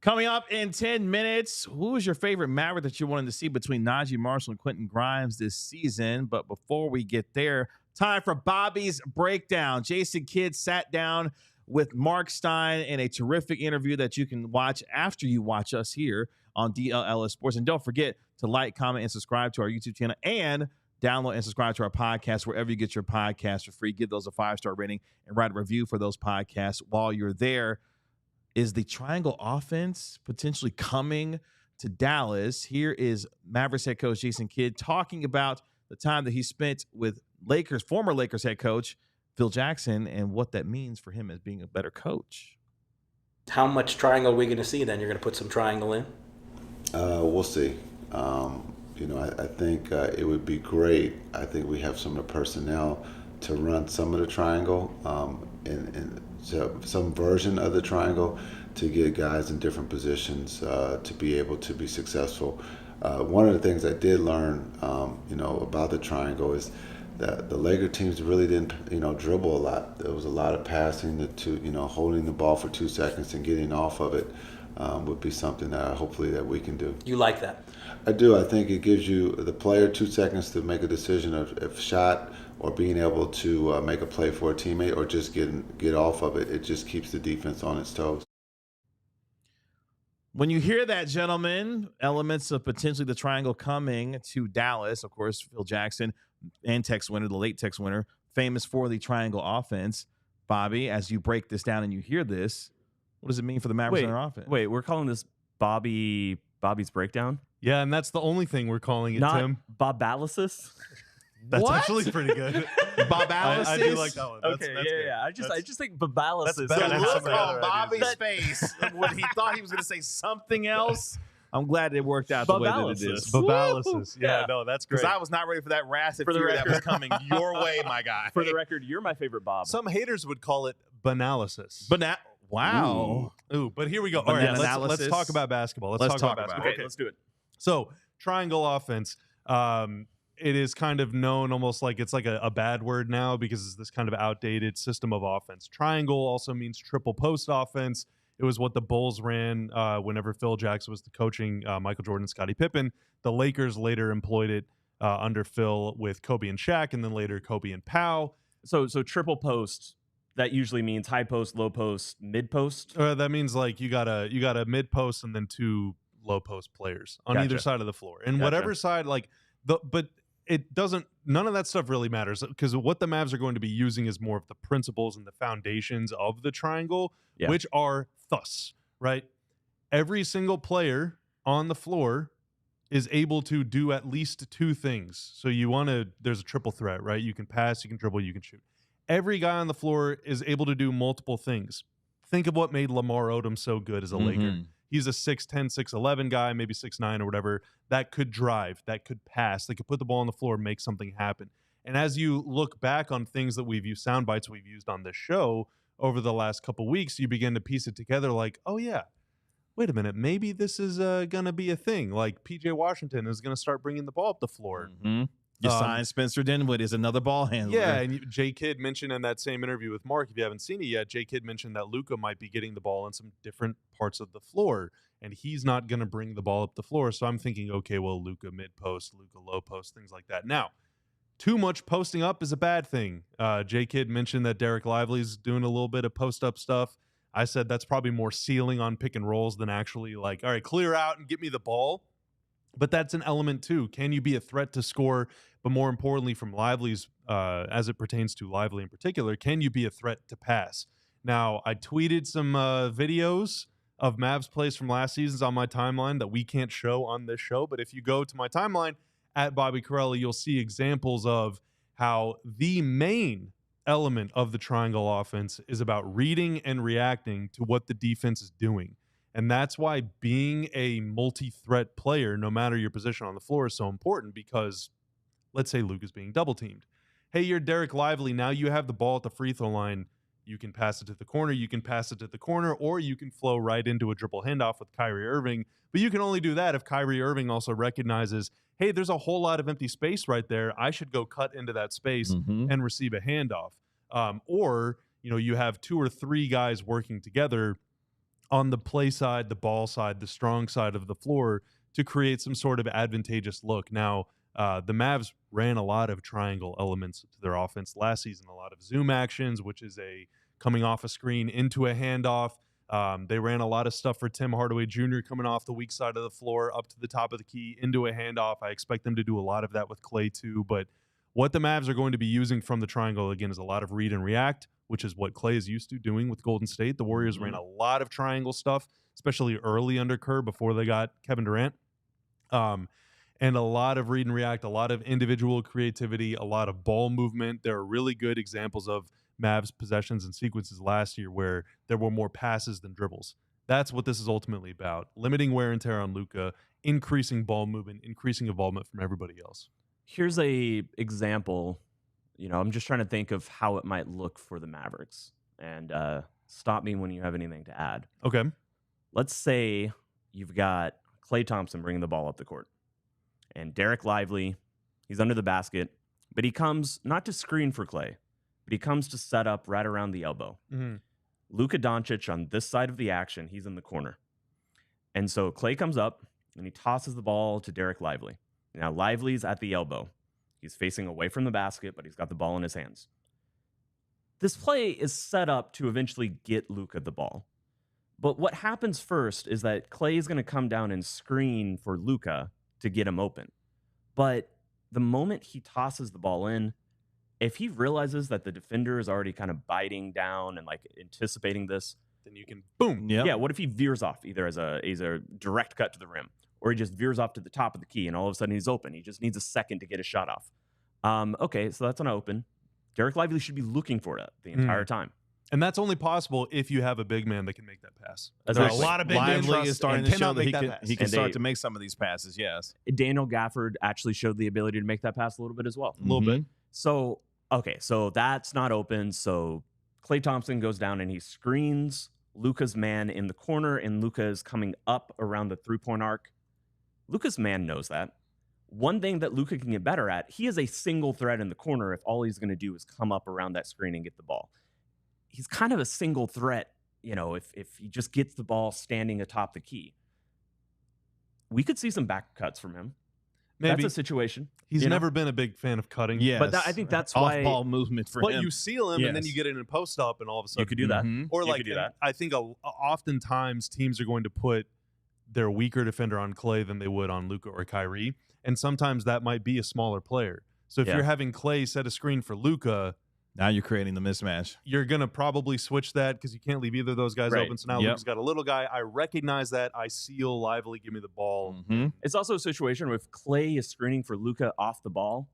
Coming up in 10 minutes, who is your favorite Maverick that you wanted to see between Najee Marshall and Quentin Grimes this season? But before we get there, time for Bobby's Breakdown. Jason Kidd sat down with Marc Stein in a terrific interview that you can watch after you watch us here on DLLS Sports. And don't forget to like, comment, and subscribe to our YouTube channel and download and subscribe to our podcast wherever you get your podcasts for free. Give those a 5-star rating and write a review for those podcasts while you're there. Is the triangle offense potentially coming to Dallas? Here is Mavericks head coach Jason Kidd talking about the time that he spent with former Lakers head coach Phil Jackson and what that means for him as being a better coach. How much triangle are we going to see then? You're going to put some triangle in? We'll see. I think it would be great. I think we have some of the personnel to run some of the triangle and some version of the triangle to get guys in different positions to be able to be successful. One of the things I did learn, about the triangle is that the Laker teams really didn't, dribble a lot. There was a lot of passing holding the ball for 2 seconds and getting off of it would be something that hopefully that we can do. You like that? I do. I think it gives you the player 2 seconds to make a decision of shot or being able to make a play for a teammate or just get off of it. It just keeps the defense on its toes. When you hear that, gentlemen, elements of potentially the triangle coming to Dallas, of course, Phil Jackson and Tex Winter, the late Tex Winter, famous for the triangle offense. Bobby, as you break this down and you hear this, what does it mean for the Mavericks in their offense? Wait, we're calling this Bobby's Breakdown? Yeah, and that's the only thing we're calling it, Not Tim. Bobalysis? That's What? actually pretty good. Bobalysis? I do like that one. Okay, yeah. I just think Bobalysis. That's better The than look some of the on other Bobby's ideas. face when he thought he was going to say something else. I'm glad it worked out the way that it is. Bobalysis. Yeah, Yeah. no, that's great. Because I was not ready for that wrath and For the fury that was record. coming your way, my guy. For the record, you're my favorite Bob. Some haters would call it banalysis. But now, wow. Ooh, but here we go. All right, Bananalysis. let's talk about basketball. Let's talk about basketball. Okay, let's do it. So, triangle offense. It is kind of known almost like it's like a bad word now because it's this kind of outdated system of offense. Triangle also means triple post offense. It was what the Bulls ran whenever Phil Jackson was the coaching Michael Jordan, Scottie Pippen. The Lakers later employed it under Phil with Kobe and Shaq, and then later Kobe and Pau. So triple post, that usually means high post, low post, mid post. That means like you got a mid post and then 2 low post players on either side of the floor, and whatever side but it doesn't. None of that stuff really matters because what the Mavs are going to be using is more of the principles and the foundations of the triangle, which are thus, right? Every single player on the floor is able to do at least 2 things. So there's a triple threat, right? You can pass, you can dribble, you can shoot. Every guy on the floor is able to do multiple things. Think of what made Lamar Odom so good as a Laker. He's a 6'10", 6'11" guy, maybe 6'9" or whatever, that could drive, that could pass, that could put the ball on the floor and make something happen. And as you look back on things that we've used, sound bites we've used on this show over the last couple weeks, you begin to piece it together like, oh yeah, wait a minute, maybe this is going to be a thing. Like P.J. Washington is going to start bringing the ball up the floor. You signed Spencer Dinwiddie as another ball handler. Yeah, and Jay Kidd mentioned in that same interview with Mark, if you haven't seen it yet, Jay Kidd mentioned that Luka might be getting the ball in some different parts of the floor, and he's not going to bring the ball up the floor. So I'm thinking, okay, well, Luka mid-post, Luka low-post, things like that. Now, too much posting up is a bad thing. Jay Kidd mentioned that Derek Lively's doing a little bit of post-up stuff. I said that's probably more ceiling on pick and rolls than actually like, all right, clear out and get me the ball. But that's an element too. Can you be a threat to score? But more importantly, from Lively's, as it pertains to Lively in particular, can you be a threat to pass? Now, I tweeted some videos of Mavs plays from last season's on my timeline that we can't show on this show. But if you go to my timeline at Bobby Corelli, you'll see examples of how the main element of the triangle offense is about reading and reacting to what the defense is doing. And that's why being a multi-threat player, no matter your position on the floor, is so important, because let's say Luka's being double-teamed. Hey, you're Derek Lively. Now you have the ball at the free throw line. You can pass it to the corner. You can pass it to the corner, or you can flow right into a dribble handoff with Kyrie Irving. But you can only do that if Kyrie Irving also recognizes, hey, there's a whole lot of empty space right there. I should go cut into that space and receive a handoff. Or, you have 2 or 3 guys working together on the play side, the ball side, the strong side of the floor to create some sort of advantageous look. Now, the Mavs ran a lot of triangle elements to their offense last season, a lot of zoom actions, which is a coming off a screen into a handoff. They ran a lot of stuff for Tim Hardaway Jr. coming off the weak side of the floor up to the top of the key into a handoff. I expect them to do a lot of that with Klay too. But what the Mavs are going to be using from the triangle, again, is a lot of read and react, which is what Klay is used to doing with Golden State. The Warriors ran a lot of triangle stuff, especially early under Kerr before they got Kevin Durant. And a lot of read and react, a lot of individual creativity, a lot of ball movement. There are really good examples of Mavs possessions and sequences last year where there were more passes than dribbles. That's what this is ultimately about. Limiting wear and tear on Luka, increasing ball movement, increasing involvement from everybody else. Here's a example. I'm just trying to think of how it might look for the Mavericks. And stop me when you have anything to add. Okay. Let's say you've got Klay Thompson bringing the ball up the court. And Derek Lively, he's under the basket, but he comes not to screen for Klay, but he comes to set up right around the elbow. Luka Doncic on this side of the action, he's in the corner. And so Klay comes up, and he tosses the ball to Derek Lively. Now, Lively's at the elbow. He's facing away from the basket, but he's got the ball in his hands. This play is set up to eventually get Luka the ball. But what happens first is that Klay is going to come down and screen for Luka to get him open. But the moment he tosses the ball in, if he realizes that the defender is already kind of biting down and anticipating this, then you can boom. Yeah. What if he veers off either as a direct cut to the rim, or he just veers off to the top of the key and all of a sudden he's open. He just needs a second to get a shot off. Okay, so that's an open. Derek Lively should be looking for it the entire time. And that's only possible if you have a big man that can make that pass. There's a lot of big men is starting to show that he can start to make some of these passes, yes. Daniel Gafford actually showed the ability to make that pass a little bit as well. A little bit. So, okay, so that's not open. So Klay Thompson goes down and he screens Luka's man in the corner, and Luka is coming up around the three-point arc. Luka's man knows that. One thing that Luka can get better at, he is a single threat in the corner if all he's going to do is come up around that screen and get the ball. He's kind of a single threat, if he just gets the ball standing atop the key. We could see some back cuts from him. Maybe. That's a situation. He's never been a big fan of cutting. Yes. But I think that's why off-ball movement for him. But you seal him, and then you get in a post-up, and all of a sudden... You could do that. Or you could do that. I think oftentimes teams are going to put their weaker defender on Klay than they would on Luka or Kyrie. And sometimes that might be a smaller player. So if you're having Klay set a screen for Luka... Now you're creating the mismatch. You're going to probably switch that because you can't leave either of those guys open. So now Luka's got a little guy. I recognize that. I seal Lively. Give me the ball. It's also a situation where if Klay is screening for Luka off the ball,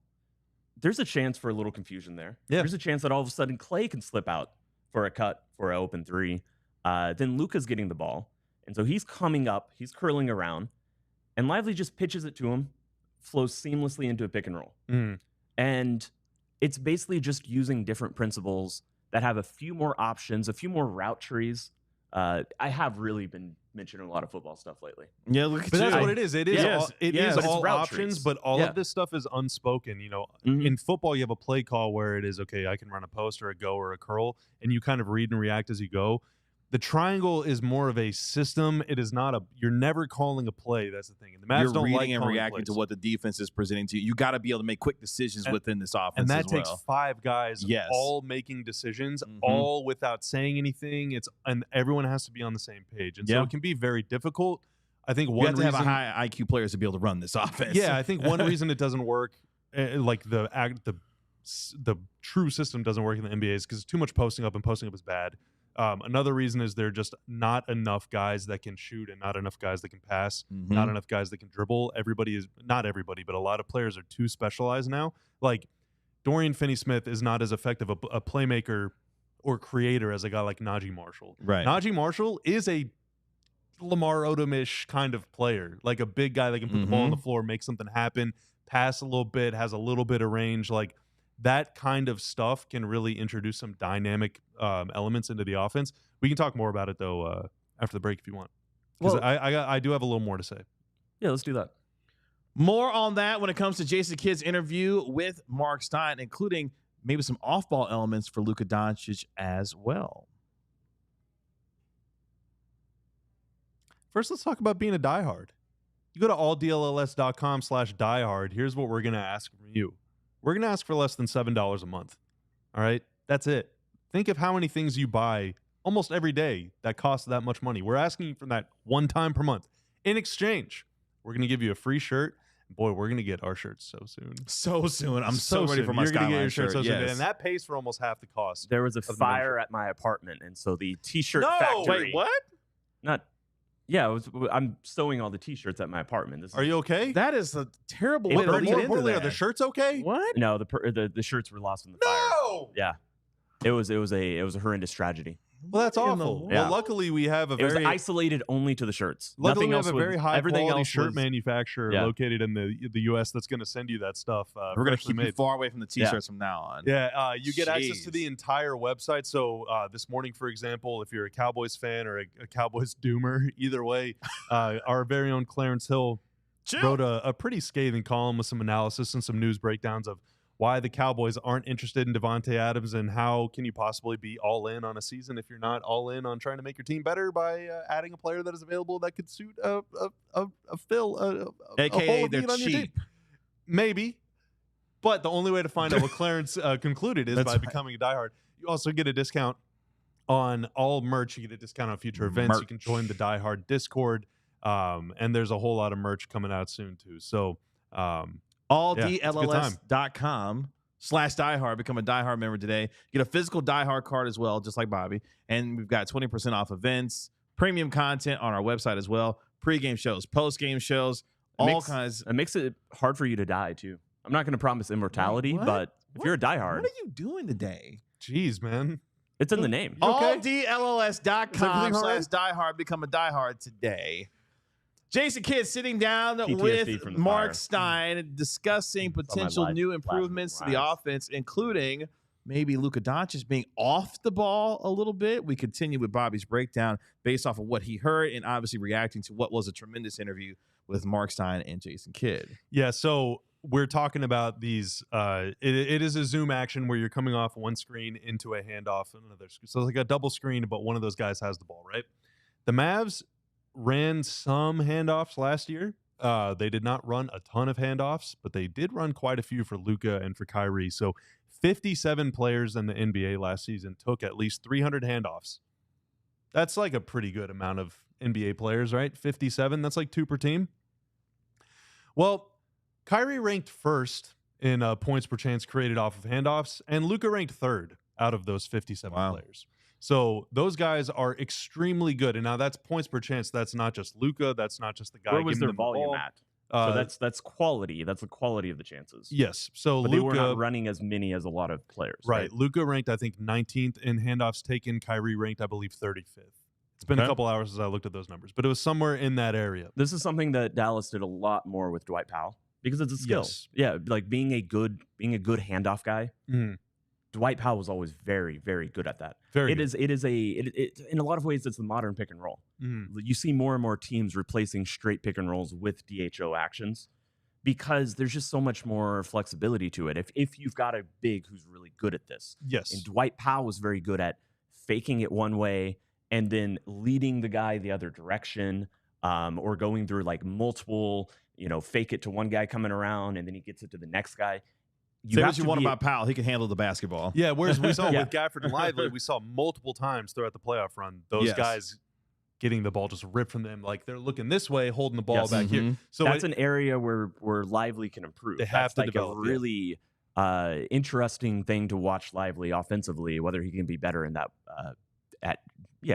there's a chance for a little confusion there. Yeah. There's a chance that all of a sudden Klay can slip out for a cut, for an open three. Then Luka's getting the ball. And so he's coming up. He's curling around. And Lively just pitches it to him, flows seamlessly into a pick and roll. And it's basically just using different principles that have a few more options, a few more route trees. I have really been mentioning a lot of football stuff lately. Yeah, look at but you. that's what it is. It is all options, but all of this stuff is unspoken. In football, you have a play call where it is, okay, I can run a post or a go or a curl, and you kind of read and react as you go. The triangle is more of a system. It is not you're never calling a play. That's the thing. And the Mavs you're don't reading like and reacting plays. to what the defense is presenting to you. You got to be able to make quick decisions within this offense. And that as takes well. 5 guys all making decisions, all without saying anything. And everyone has to be on the same page. And so it can be very difficult. I think one reason have a high IQ players to be able to run this offense. Yeah, I think one reason it doesn't work, like the true system doesn't work in the NBA, is because it's too much posting up, and posting up is bad. Another reason is there are just not enough guys that can shoot and not enough guys that can pass, not enough guys that can dribble. Not everybody, but a lot of players are too specialized now. Like Dorian Finney-Smith is not as effective a playmaker or creator as a guy like Najee Marshall. Right. Najee Marshall is a Lamar Odom-ish kind of player, like a big guy that can put the ball on the floor, make something happen, pass a little bit, has a little bit of range. Like that kind of stuff can really introduce some dynamic elements into the offense. We can talk more about it though after the break if you want, because I do have a little more to say. Yeah, let's do that. More on that when it comes to Jason Kidd's interview with Marc Stein, including maybe some off-ball elements for Luka Doncic as well. First, let's talk about being a diehard. You go to alldlls.com/diehard. Here's what we're going to ask from you. We're going to ask for less than $7 a month. All right? That's it. Think of how many things you buy almost every day that cost that much money. We're asking you for that one time per month. In exchange, we're going to give you a free shirt. Boy, we're going to get our shirts so soon. So soon. I'm so ready for my You're gonna get your shirt. so soon. Yes. And that pays for almost half the cost. There was a fire at my apartment, and so the T-shirt No! factory. Wait, what? Not. Yeah, I'm sewing all the T-shirts at my apartment. Are you okay? That is a terrible It way to burned lead more into Are that. the shirts okay? What? No, the shirts were lost in the fire. No! Yeah, it was a horrendous tragedy. Well, that's What in the awful. world? Yeah. Well, luckily we have a It was very isolated only to the shirts. luckily Nothing we else have a was- very high everything quality else shirt was- manufacturer Yeah. located in the U.S. that's going to send you that stuff. We're going to freshly keep you made. far away from the T-shirts from now on. Yeah, you get access to Jeez. the entire website. So this morning, for example, if you're a Cowboys fan or a Cowboys doomer, either way, our very own Clarence Hill wrote a pretty scathing column with some analysis and some news breakdowns of why the Cowboys aren't interested in Devontae Adams and how can you possibly be all in on a season if you're not all in on trying to make your team better by adding a player that is available that could suit a fill, a AKA hole of they're need on your team. cheap. Maybe. But the only way to find out what Clarence concluded is That's by right. becoming a diehard. You also get a discount on all merch. You get a discount on future events. You can join the diehard Discord. And there's a whole lot of merch coming out soon, too. So, alldlls.com/diehard. Become a diehard member today. Get a physical diehard card as well, just like Bobby. And we've got 20% off events, premium content on our website as well, pre-game shows, post-game shows, all kinds. It makes it hard for you to die too. I'm not going to promise immortality, What? but if you're a diehard, What are you doing today? jeez, man. it's in the name. Okay. alldlls.com/diehard. Become a diehard today. Jason Kidd sitting down PTSD with from the Marc fire. Stein discussing on my potential life, new flashing improvements to the eyes. offense, including maybe Luka Doncic being off the ball a little bit. We continue with Bobby's breakdown based off of what he heard and obviously reacting to what was a tremendous interview with Marc Stein and Jason Kidd. Yeah, so we're talking about these. It is a zoom action where you're coming off one screen into a handoff and another. So it's like a double screen, but one of those guys has the ball, right? The Mavs ran some handoffs last year. They did not run a ton of handoffs, but they did run quite a few for Luka and for Kyrie. So 57 players in the NBA last season took at least 300 handoffs. That's like a pretty good amount of NBA players, right? 57, that's like 2 per team. Well, Kyrie ranked first in points per chance created off of handoffs, and Luka ranked third out of those 57 players. So those guys are extremely good. And now that's points per chance. That's not just Luka. That's not just the guy. Where was giving their them the volume ball. at? So that's quality. That's the quality of the chances. Yes. So But they were Luka, not running as many as a lot of players. right? Luka ranked, I think, 19th in handoffs taken. Kyrie ranked, I believe, 35th. It's been a couple hours since I looked at those numbers, but it was somewhere in that area. This is something that Dallas did a lot more with Dwight Powell because it's a skill. Yes. Yeah, like being a good handoff guy. Mhm. Dwight Powell was always very, very good at that. Very It good. is in a lot of ways, it's the modern pick and roll. Mhm. You see more and more teams replacing straight pick and rolls with DHO actions because there's just so much more flexibility to it. If you've got a big who's really good at this, Yes. and Dwight Powell was very good at faking it one way and then leading the guy the other direction, or going through like multiple, fake it to one guy coming around and then he gets it to the next guy. Say what you want about Powell. He can handle the basketball. Yeah, whereas we saw Yeah. with Gafford and Lively, we saw multiple times throughout the playoff run, those Yes. guys getting the ball just ripped from them. Like they're looking this way, holding the ball Yes. back here. Mhm. So that's an area where Lively can improve. They have That's to like develop, a really interesting thing to watch Lively offensively, whether he can be better in that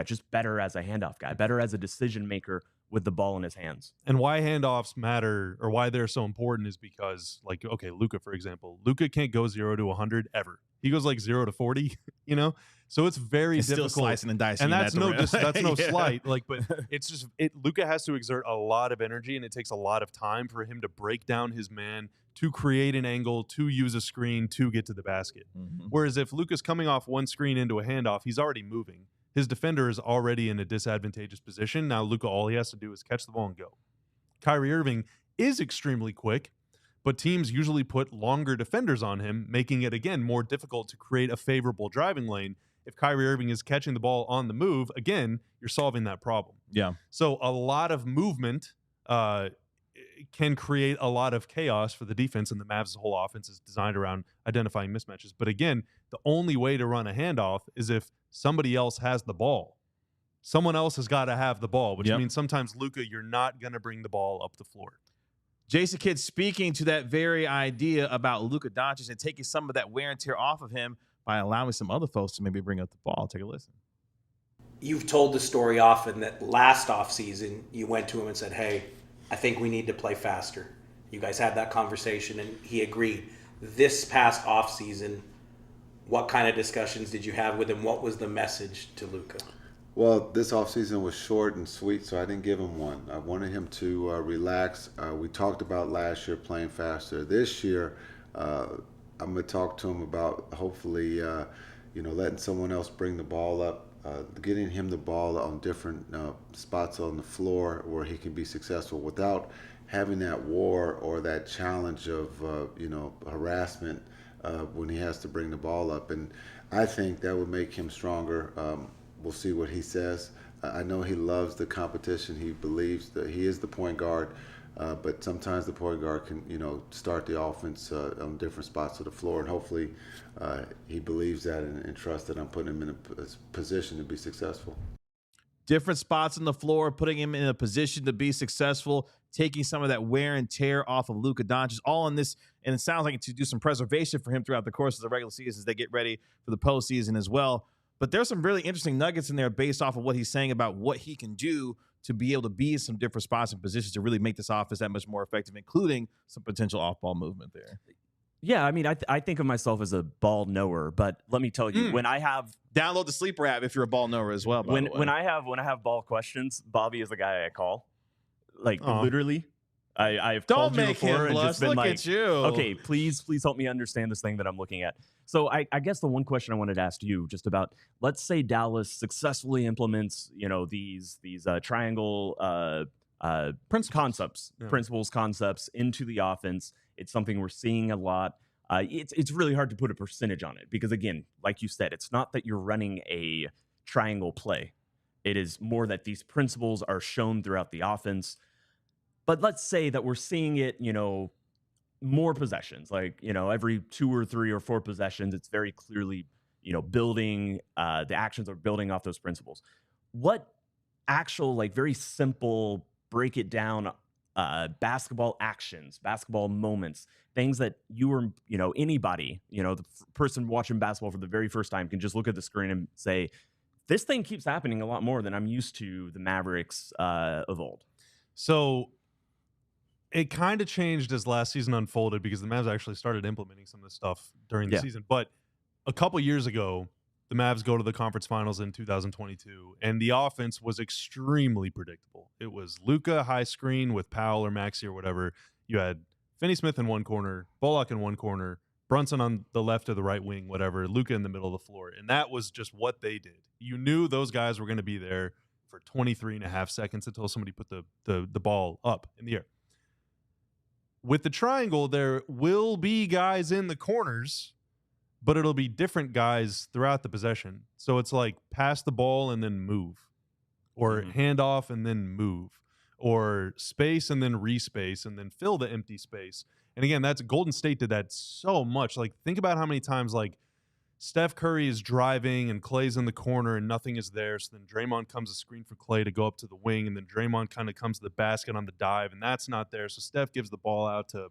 just better as a handoff guy, better as a decision maker with the ball in his hands. And why handoffs matter, or why they're so important, is because, like, okay, Luka, for example, Luka can't go 0 to 100 ever. He goes like 0 to 40, you know? So it's very difficult. Still slicing and dicing. And that's no Yeah. slight. Like, but it's just, Luka has to exert a lot of energy, and it takes a lot of time for him to break down his man, to create an angle, to use a screen, to get to the basket. Mm-hmm. Whereas if Luka's coming off one screen into a handoff, he's already moving. His defender is already in a disadvantageous position. Now Luka, all he has to do is catch the ball and go. Kyrie Irving is extremely quick, but teams usually put longer defenders on him, making it, again, more difficult to create a favorable driving lane. If Kyrie Irving is catching the ball on the move, again, you're solving that problem. Yeah. So a lot of movement can create a lot of chaos for the defense, and the Mavs' whole offense is designed around identifying mismatches. But again, the only way to run a handoff is if somebody else has the ball. Someone else has got to have the ball, which means sometimes, Luka, you're not going to bring the ball up the floor. Jason Kidd speaking to that very idea about Luka Doncic and taking some of that wear and tear off of him by allowing some other folks to maybe bring up the ball. Take a listen. You've told the story often that last offseason you went to him and said, hey, I think we need to play faster. You guys had that conversation, and he agreed. This past offseason, what kind of discussions did you have with him? What was the message to Luka? Well, this offseason was short and sweet, so I didn't give him one. I wanted him to relax. We talked about last year playing faster. This year, I'm going to talk to him about hopefully, letting someone else bring the ball up, getting him the ball on different spots on the floor where he can be successful without having that war or that challenge of, harassment when he has to bring the ball up. And I think that would make him stronger. We'll see what he says. I know he loves the competition. He believes that he is the point guard, but sometimes the point guard can, start the offense on different spots of the floor, and hopefully he believes that and trusts that I'm putting him in a position to be successful. Different spots on the floor, putting him in a position to be successful, taking some of that wear and tear off of Luka Doncic, all in this, and it sounds like to do some preservation for him throughout the course of the regular season as they get ready for the postseason as well. But there's some really interesting nuggets in there based off of what he's saying about what he can do to be able to be in some different spots and positions to really make this offense that much more effective, including some potential off-ball movement there. Yeah, I mean, I think of myself as a ball knower, but let me tell you, when I have download the sleeper app if you're a ball knower as well. When I have ball questions, Bobby is the guy I call. Like literally, I've called you before and just been like, okay, please help me understand this thing that I'm looking at. So I guess the one question I wanted to ask you just about, let's say Dallas successfully implements, these triangle principles concepts into the offense. It's something we're seeing a lot. It's really hard to put a percentage on it because, again, like you said, it's not that you're running a triangle play. It is more that these principles are shown throughout the offense. But let's say that we're seeing it, more possessions, like, every 2 or 3 or 4 possessions, it's very clearly, building, the actions are building off those principles. What actual, like, very simple, break it down, basketball actions, basketball moments, things that you or, anybody, the person watching basketball for the very first time can just look at the screen and say, this thing keeps happening a lot more than I'm used to the Mavericks of old. So it kind of changed as last season unfolded because the Mavs actually started implementing some of this stuff during the season. But a couple years ago, the Mavs go to the conference finals in 2022, and the offense was extremely predictable. It was Luka high screen with Powell or Maxi or whatever. You had Finney-Smith in one corner, Bullock in one corner, Brunson on the left or the right wing, whatever, Luka in the middle of the floor. And that was just what they did. You knew those guys were going to be there for 23 and a half seconds until somebody put the ball up in the air. With the triangle, there will be guys in the corners, but it'll be different guys throughout the possession. So it's like pass the ball and then move, or hand off and then move, or space and then respace and then fill the empty space. And again, that's Golden State did that so much. Like, think about how many times like Steph Curry is driving and Klay's in the corner and nothing is there. So then Draymond comes a screen for Klay to go up to the wing, and then Draymond kind of comes to the basket on the dive, and that's not there. So Steph gives the ball out to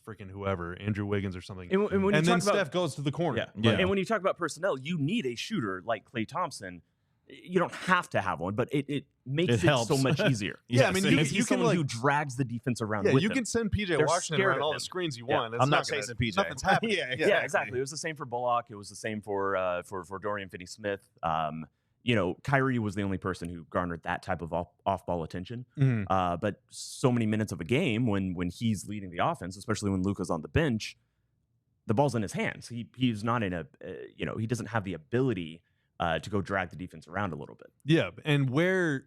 freaking whoever, Andrew Wiggins or something. And then Steph goes to the corner. Yeah. And when you talk about personnel, you need a shooter like Klay Thompson You don't have to have one, but it makes it helps. so much easier. Yeah, I mean, Because you he's can someone like who drags the defense around yeah, with you him. can send PJ They're Washington scared around of all him. the screens you Yeah. want. It's I'm not gonna- chasing PJ. Nothing's happening. Yeah, Yeah, exactly. It was the same for Bullock. It was the same for Dorian Finney-Smith. Kyrie was the only person who garnered that type of off-ball attention. Mhm. But so many minutes of a game when he's leading the offense, especially when Luka's on the bench, the ball's in his hands. He's not in he doesn't have the ability to go drag the defense around a little bit. Yeah, and where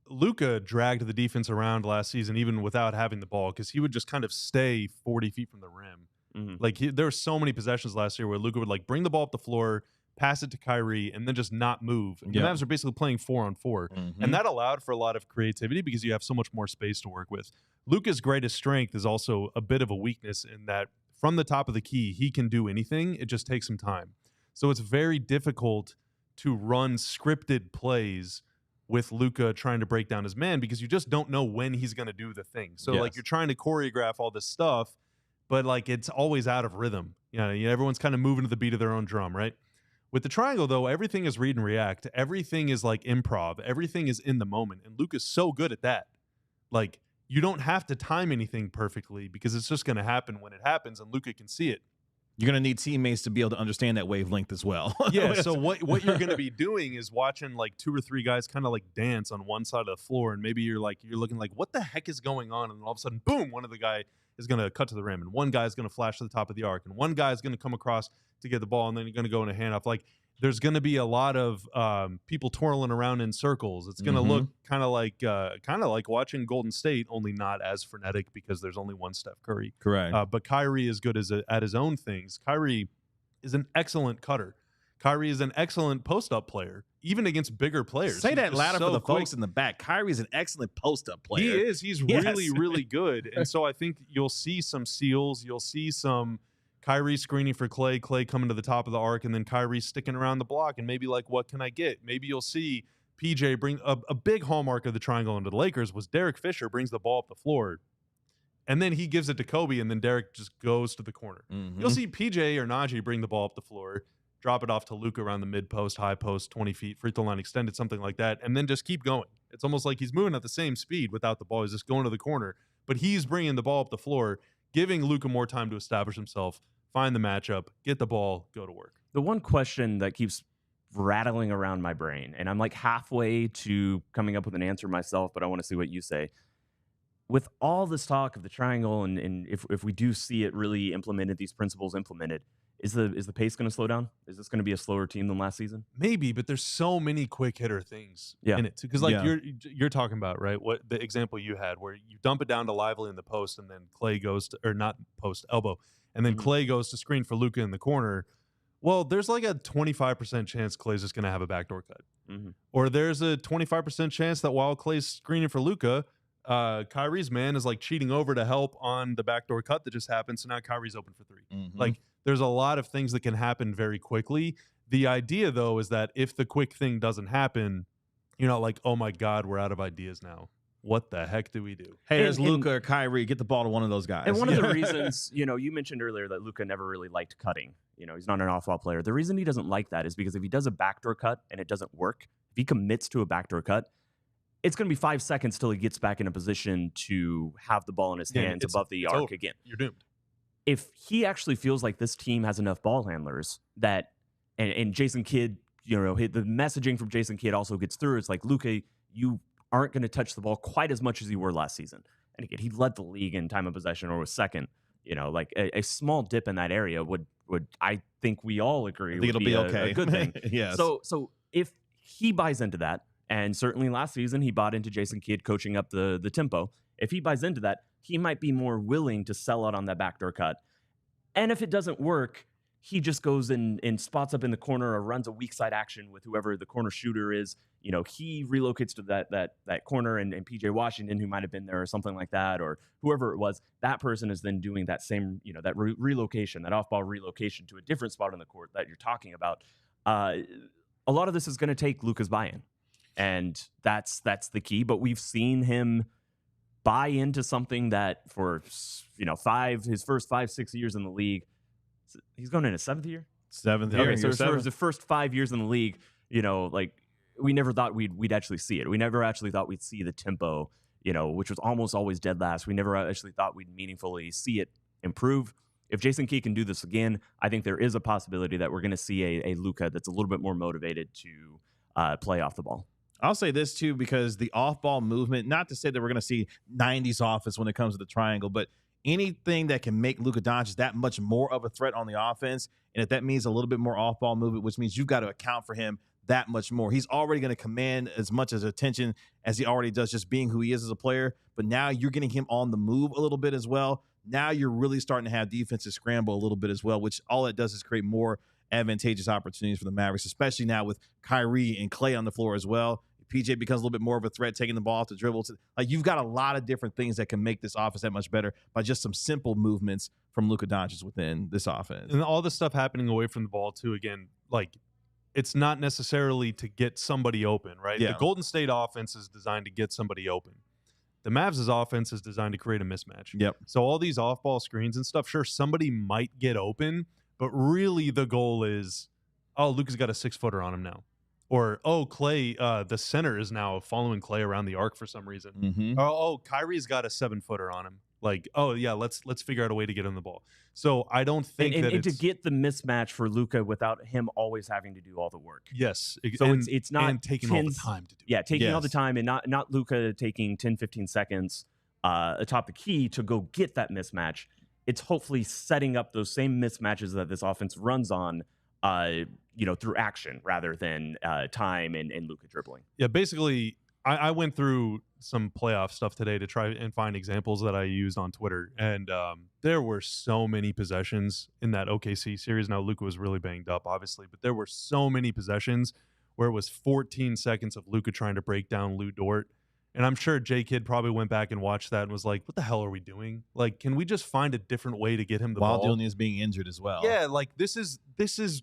Luka dragged the defense around last season, even without having the ball, because he would just kind of stay 40 feet from the rim. Mhm. Like there were so many possessions last year where Luka would like bring the ball up the floor, pass it to Kyrie, and then just not move. And Yeah. the Mavs are basically playing 4-on-4, and that allowed for a lot of creativity because you have so much more space to work with. Luka's greatest strength is also a bit of a weakness in that from the top of the key, he can do anything. It just takes some time. So it's very difficult to run scripted plays with Luka trying to break down his man because you just don't know when he's going to do the thing. So like Yes. you're trying to choreograph all this stuff, but like it's always out of rhythm. Everyone's kind of moving to the beat of their own drum, right? With the triangle, though, everything is read and react. Everything is like improv. Everything is in the moment. And Luka's so good at that. Like, you don't have to time anything perfectly because it's just going to happen when it happens, and Luka can see it. You're going to need teammates to be able to understand that wavelength as well. Yeah, so what you're going to be doing is watching like 2 or 3 guys kind of like dance on one side of the floor, and maybe you're looking like, what the heck is going on? And then all of a sudden, boom, one of the guy is going to cut to the rim, and one guy is going to flash to the top of the arc, and one guy is going to come across to get the ball, and then you're going to go in a handoff. Like, there's going to be a lot of people twirling around in circles. It's going to look kind of like watching Golden State, only not as frenetic because there's only one Steph Curry. Correct. But Kyrie is good at his own things. Kyrie is an excellent cutter. Kyrie is an excellent post-up player, even against bigger players. Say He's that just louder so for the quick. folks in the back. Kyrie's an excellent post-up player. He is. He's Yes. really, really good. And so I think you'll see some steals. You'll see some Kyrie screening for Clay coming to the top of the arc, and then Kyrie sticking around the block, and maybe like, what can I get? Maybe you'll see PJ bring a big hallmark of the triangle into the Lakers was Derek Fisher brings the ball up the floor, and then he gives it to Kobe, and then Derek just goes to the corner. You'll see PJ or Najee bring the ball up the floor, drop it off to Luka around the mid post, high post, 20 feet, free throw line extended, something like that, and then just keep going. It's almost like he's moving at the same speed without the ball. He's just going to the corner, but he's bringing the ball up the floor, giving Luka more time to establish himself, find the matchup, get the ball, go to work. The one question that keeps rattling around my brain, and I'm like halfway to coming up with an answer myself, but I want to see what you say. With all this talk of the triangle, and if we do see it really implemented, these principles implemented, is the pace going to slow down? Is this going to be a slower team than last season? Maybe, but there's so many quick hitter things Yeah. in it because like Yeah. you're talking about, right? What the example you had where you dump it down to Lively in the post, and then Clay goes to, or not post, elbow, and then Clay goes to screen for Luka in the corner. Well, there's like a 25% chance Clay's just going to have a backdoor cut, or there's a 25% chance that while Clay's screening for Luka, Kyrie's man is like cheating over to help on the backdoor cut that just happened. So now Kyrie's open for 3. Like, there's a lot of things that can happen very quickly. The idea, though, is that if the quick thing doesn't happen, you're not like, oh my God, we're out of ideas now. What the heck do we do? Hey, there's And- Luka or Kyrie. Get the ball to one of those guys. And one of the reasons, you mentioned earlier that Luka never really liked cutting. He's not an off-ball player. The reason he doesn't like that is because if he does a backdoor cut and it doesn't work, if he commits to a backdoor cut, it's going to be 5 seconds till he gets back in a position to have the ball in his hands above the arc over. again. You're doomed. If he actually feels like this team has enough ball handlers that, and Jason Kidd, the messaging from Jason Kidd also gets through. It's like, Luka, you aren't going to touch the ball quite as much as you were last season. And again, he led the league in time of possession or was second. Like a small dip in that area would I think we all agree I think it'll would be a okay. good thing. Yes. So if he buys into that, and certainly last season he bought into Jason Kidd coaching up the tempo. If he buys into that, he might be more willing to sell out on that backdoor cut. And if it doesn't work, he just goes and spots up in the corner or runs a weak side action with whoever the corner shooter is. He relocates to that corner, and PJ Washington, who might have been there or something like that, or whoever it was, that person is then doing that same, that relocation, that off-ball relocation to a different spot on the court that you're talking about. A lot of this is going to take Luka's buy-in, and that's the key. But we've seen him buy into something that for his first 5-6 years in the league. He's going in his 7th year. 7th year. Okay, so Year for seven. the first 5 years in the league, we never thought we'd actually see it. We never actually thought we'd see the tempo, which was almost always dead last. We never actually thought we'd meaningfully see it improve. If Jason Key can do this again, I think there is a possibility that we're going to see a Luka that's a little bit more motivated to play off the ball. I'll say this too, because the off-ball movement, not to say that we're going to see 90s offense when it comes to the triangle, but anything that can make Luka Doncic that much more of a threat on the offense, and if that means a little bit more off-ball movement, which means you've got to account for him that much more. He's already going to command as much as attention as he already does just being who he is as a player, but now you're getting him on the move a little bit as well. Now you're really starting to have defenses scramble a little bit as well, which all it does is create more advantageous opportunities for the Mavericks, especially now with Kyrie and Klay on the floor as well. PJ becomes a little bit more of a threat, taking the ball off the dribble. Like, you've got a lot of different things that can make this offense that much better by just some simple movements from Luka Doncic within this offense. And all this stuff happening away from the ball too, again, like, it's not necessarily to get somebody open, right? Yeah. The Golden State offense is designed to get somebody open. The Mavs' offense is designed to create a mismatch. Yep. So all these off-ball screens and stuff, sure, somebody might get open, but really the goal is, oh, Luka's got a 6-footer on him now. Or, oh, Klay, the center is now following Klay around the arc for some reason. Mm-hmm. Oh, Kyrie's got a 7-footer on him. Like, oh yeah, let's figure out a way to get him the ball. So I don't think and to get the mismatch for Luka without him always having to do all the work. Yes. So it's not and taking all the time to do it. Yeah, taking all the time, and not Luka taking 10, 15 seconds atop the key to go get that mismatch. It's hopefully setting up those same mismatches that this offense runs on, through action rather than time and Luka dribbling. Yeah, basically, I went through some playoff stuff today to try and find examples that I used on Twitter, and there were so many possessions in that OKC series. Now, Luka was really banged up, obviously, but there were so many possessions where it was 14 seconds of Luka trying to break down Lou Dort. And I'm sure J-Kid probably went back and watched that and was like, what the hell are we doing? Like, can we just find a different way to get him the ball? While Dylan is being injured as well. Yeah, like this is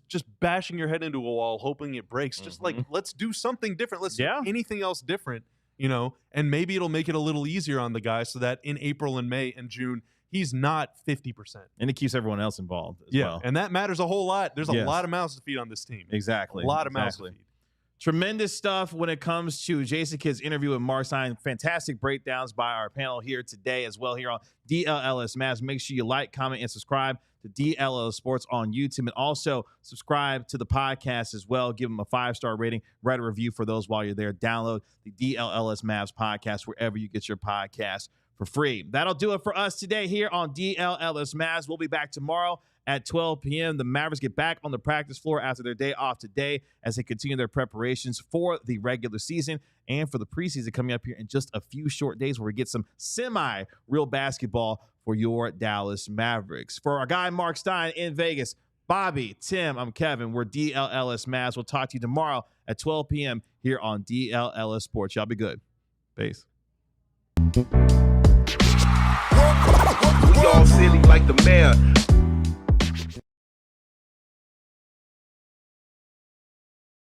just bashing your head into a wall, hoping it breaks. Just like, let's do something different. Let's do anything else different, and maybe it'll make it a little easier on the guy so that in April and May and June, he's not 50%. And it keeps everyone else involved as well. And that matters a whole lot. There's a lot of mouths to feed on this team. Exactly. A lot of mouths to feed. Tremendous stuff when it comes to Jason Kidd's interview with Marc Stein. Fantastic breakdowns by our panel here today as well here on DLLS Mavs. Make sure you like, comment, and subscribe to DLLS Sports on YouTube. And also subscribe to the podcast as well. Give them a 5-star rating. Write a review for those while you're there. Download the DLLS Mavs podcast wherever you get your podcast for free. That'll do it for us today here on DLLS Mavs. We'll be back tomorrow at 12 p.m. The Mavericks get back on the practice floor after their day off today as they continue their preparations for the regular season and for the preseason coming up here in just a few short days, where we get some semi-real basketball for your Dallas Mavericks. For our guy Marc Stein in Vegas, Bobby, Tim, I'm Kevin. We're DLLS Mavs. We'll talk to you tomorrow at 12 p.m. here on DLLS Sports. Y'all be good. Peace. We all silly like the mayor.